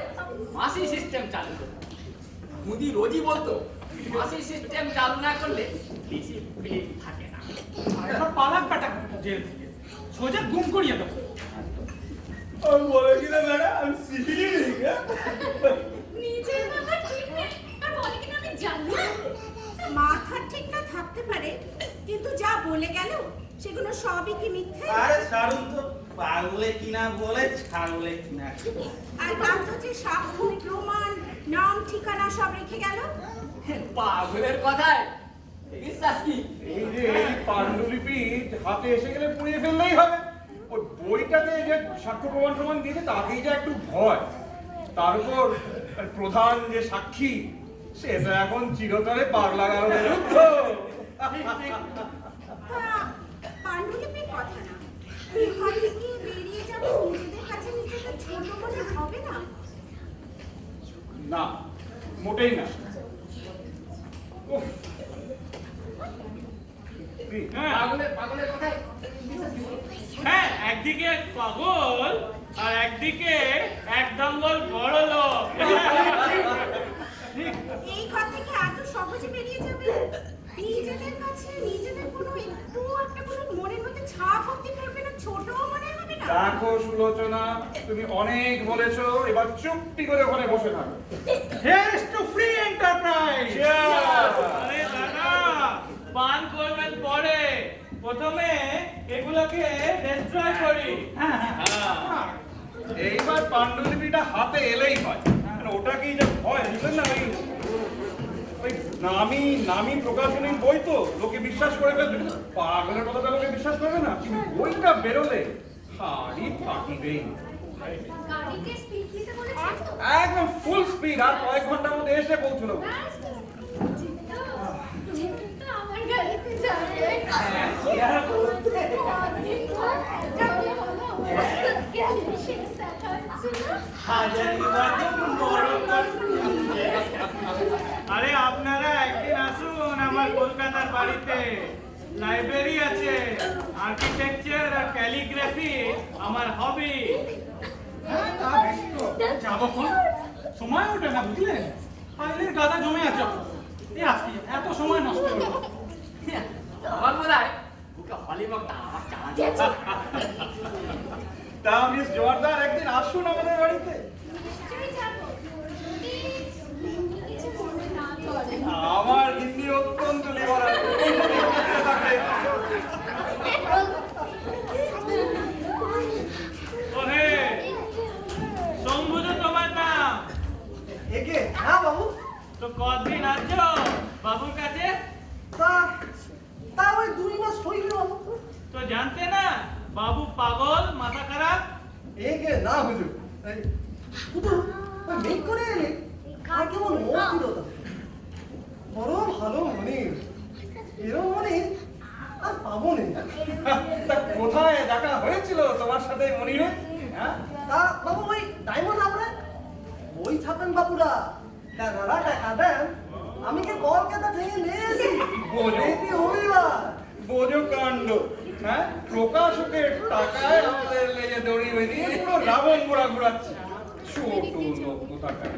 মাসি সিস্টেম চালু করি। মুদি রোজই বলতো মাসি সিস্টেম চালু না করলে ডিসিপ্লিন থাকে না। এবার পালাক বেটা জেল থেকে, সোজা গুম করিয়ে দেবো। আমি বলে কিনা ম্যাডাম, আমি সিভিলি নিজের মাথা ঠিক নেই আর বলে কিনা আমি জানি না। মাথা ঠিক না থাকতে পারে, কিন্তু যা বলে গেল সেগুলো সবই কি মিথ্যে? আরে ছাড়ুন তো, পাগলে কিনা বলে ছাগলে কিনা। আর তার তো যে সাক্ষ্য প্রমাণ, নাম ঠিকানা সব রেখে গেল। পাগলের কথায় বিশ্বাস কি? এই যে এই পাণ্ডুলিপি হাতে এসে গেলে পুড়িয়ে ফেললেই হবে। ওই বইটাতে যে সাক্ষ্য প্রমাণ দিয়েছে তাতেই যা একটু ভয়। তার উপর প্রধান যে সাক্ষী সে তো এখন চিরতরে পাগলা গারদে যুক্ত। পাণ্ডুলিপির কথা না, বিহার থেকে বেরিয়ে যাবে, নিজেদের কাছে নিজেদের ছোট মনে হবে না? না, মোটেই না। উফ। পাগলের কথায় বিশ্বাস কি? হ্যাঁ, একদিকে পাগল আর একদিকে একদম বড় লোক। এই ঘর থেকে এত সহজে বেরিয়ে যাবে? নিজেদের কাছে নিজেদের কোনো একটু একটা কোনো মনের মধ্যে ছাপ হতে পারবে না, ছোট মনে হবে না? দেখো সুলোচনা, তুমি অনেক বলেছো, এবার চুপটি করে ওখানে বসে থাকো। Here's to free enterprise! আরে দাদা, পান করবেন পরে, প্রথমে এগুলোকে ডেস্ট্রয় করি। হ্যাঁ হ্যাঁ হ্যাঁ, এইবার পাণ্ডুলিপিটা হাতে এলেই হয়। মানে ওটাকেই যা হয় বুঝলেন না, ওই নামি প্রকাশনীর বই তো লোকে বিশ্বাস করে ফেলবে, পাগলের কথাটা লোকে বিশ্বাস করবে না, কিন্তু বইটা বেরোলে হাড়ি ফাটিবেই। গাড়িকে স্পিড দিতে বলেছেন তো? একদম ফুল স্পিড, আর কয়েক ঘন্টার মধ্যে এসে পৌঁছলো। চিন্তা আমার গাড়িতে যাবে। কি আর বলতে? হাজারিবার তো বড় করতে। আরে আপনারা একদিন আসুন আমার কলকাতার বাড়িতে। লাইব্রেরি আছে, আর্কিটেকচার আর ক্যালিগ্রাফি আমার হবি। হ্যাঁ তা বেশ তো যাবো কোন সময় ওঠে না বুঝলেন, ফাইলের গাদা জমে আছে। এই আজকে এত সময় নষ্ট হলো। আমার মনে হয় ওকে হলিবকটা আবার চালাচ্ছে। তা মিস জোয়ারদার একদিন আসুন আমাদের বাড়িতে। নিশ্চয়ই যাবো। যদি কিছু মনে না করেন। আমার হিন্দি অত্যন্ত লিবারাল। ওহে, শম্ভু তো তোমার নাম। একে হ্যাঁ বাবু, তো কদিন আছো বাবুর কাছে? তা ওই 2 মাস হইল বাবু। তো জানতে না বাবু পাগল, মাথা খারাপ। একে না হুজুর, এই শুধু ওই মেক করে এলে আর কেমন অস্থিরতা, বড় ভালো মনে, এরকম মনে আর পাবো না। তা কোথায় দেখা হয়েছিল তোমার সাথে মনিরে? হ্যাঁ, তা বাবু ওই ডায়মন্ড আপনার ওই ছাপেন বাবুরা টাকারা টাকা দেন, আমি কে কলকাতা থেকে নিয়ে এসি বোঝো। এটি হইবার বোঝো কাণ্ড। হ্যাঁ, প্রকাশকের টাকায় আমাদের লেগে দড়ি বেঁধিয়ে পুরো রাবণ ঘোরা ঘুরাচ্ছে। ছোট লোক কোথাকার।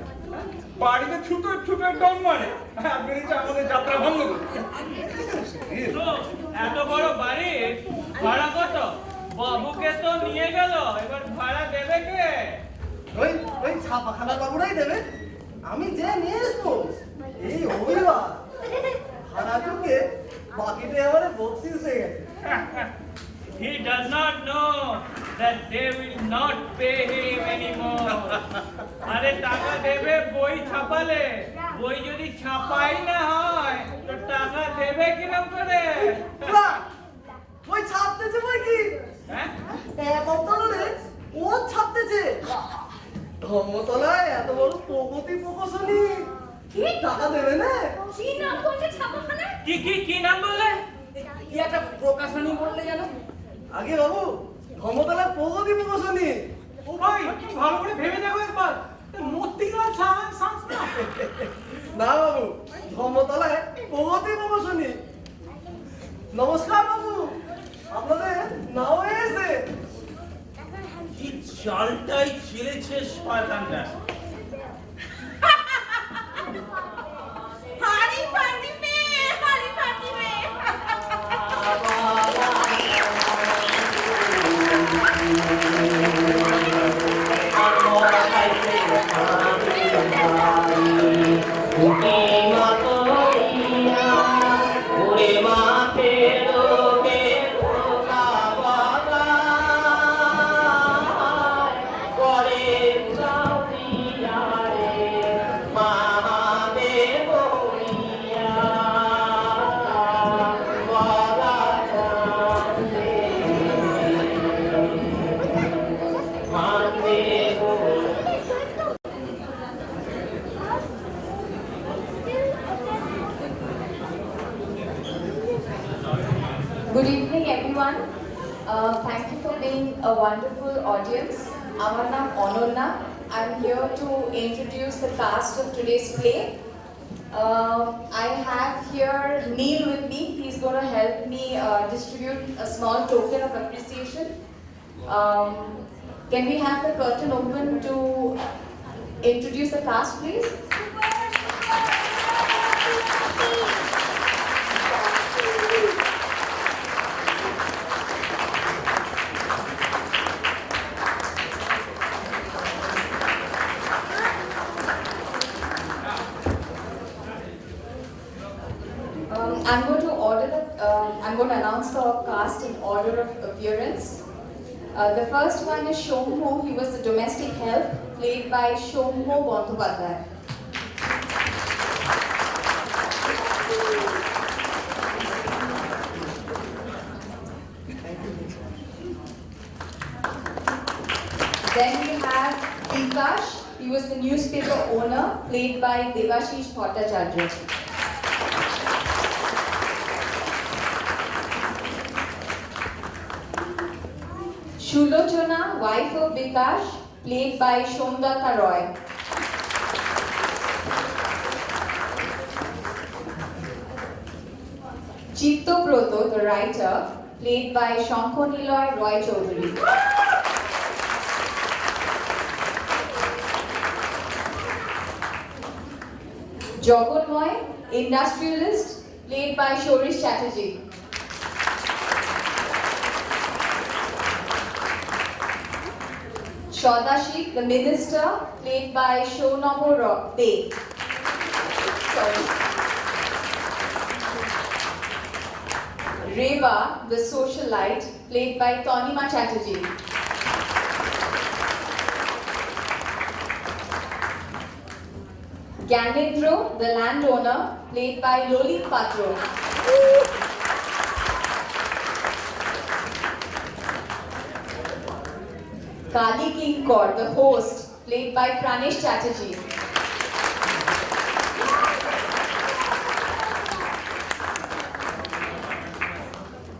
বাড়িতে ছুটো ছুটো ডন মারে, আর বেরিয়েছে আমাদের যাত্রা ভঙ্গ করতে। তো এত বড় বাড়ি ভাড়া কত? বাবুকে তো নিয়ে গেল, এবার ভাড়া দেবে কে? ওই ওই ছাপাখানা বাবুরাই দেবে, আমি যে নিয়ে আসবো এই হইবার ভাড়া চুকে বাকিটা এবারে বক্সিস হয়ে গেছে। He does not know that they will not pay him anymore. আরে টাকা দেবে বই ছাপালে, বই যদি ছাপাই না হয় তো টাকা দেবে কিরম করে? না, ওই ছাপতেছে বই কি হ্যাঁ? এক অন্তরে ও ছাপতেছে ধর্মতলায় এত বড় প্রগতি প্রকাশনী, কি? টাকা দেবে না? কি নাম বলতে ছাপাখানা? কি নাম বললে? কি একটা প্রকাশনী বললে জানো? আগে বাবু ধর্মতলায় প্রগতি প্রকাশনী। ও ভাই তুমি ভালো করে ভেবে দেখো একবার, মতিলাল সান্স না। না বাবু, ধর্মতলায় প্রগতি প্রকাশনী। নমস্কার বাবু, আপনাদের নাও এসে। কি চালটাই ছেলেছে শয়তানটা। হাড়ি ফাটিবে, হাড়ি ফাটিবে। Good evening, everyone. Thank you for being a wonderful audience. Our name Onolna. I'm here to introduce the cast of today's play. I have here Neil with me. He's going to help me distribute a small token of appreciation. Can we have the curtain open to introduce the cast, please? I'm going to announce announce the cast in order of appearance. The first one is Shomho. He was the domestic help, played by Shomho Bandhopadhyay. Then we have Bikash. He was the newspaper owner, played by Devashish Bhattacharya. Shulochana, wife of Bikash, played by Somdata Roy. Chittobroto, the writer, played by Shankoniloy Roy Chaudhary. Jogonmoy, industrialist, played by Shorish Chatterjee. Shodashik, the minister, played by Shonomo Dey. Reva, the socialite, played by Tonima Chatterjee. Ganendro, the landowner, played by Lolit Patro. Kali Kinkor, the host, played by Pranesh Chatterjee.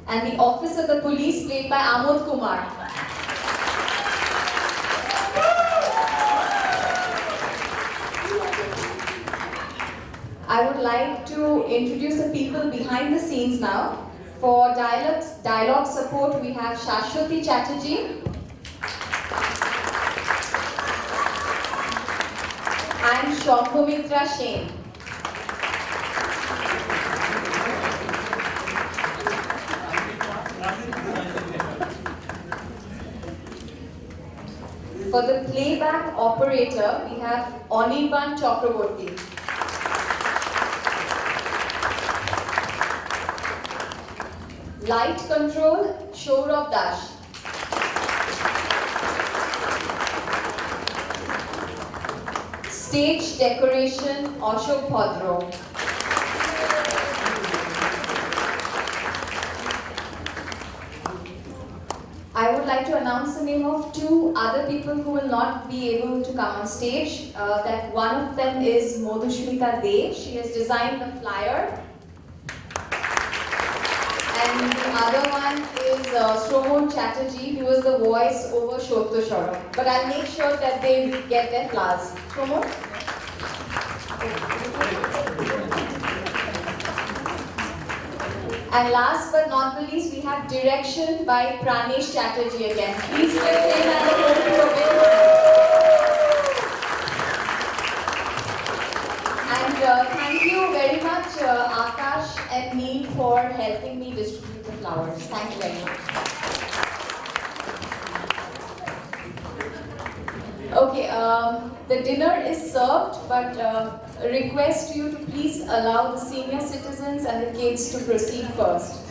And the officer of the police, played by Amod Kumar. I would like to introduce the people behind the scenes now. For dialogue support, we have Shashwati Chatterjee and Shambhumitra Sen. For the playback operator, we have Anirban Chakraborty. Light control, Shourav Das. Stage decoration, Ashok Bhadro. I would like to announce the name of two other people who will not be able to come on stage. That one of them is Madhushmita De. She has designed the flyer. And the other one is Shromon Chatterjee, who was the voice over Shotto Shoro. But I'll make sure that they get their flowers. Shromon? And last but not the least, we have direction by Pranesh Chatterjee again. Please give him and the whole crew a big hand. And thank you very much, Akash and Neil, for helping me distribute the flowers. Thank you very much. Okay, the dinner is served, but a request you to please allow the senior citizens and the kids to proceed first.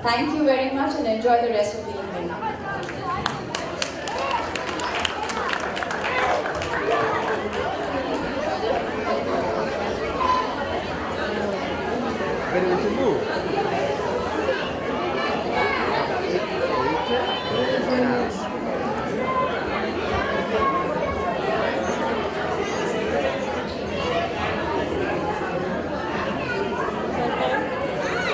Thank you very much and enjoy the rest of the evening.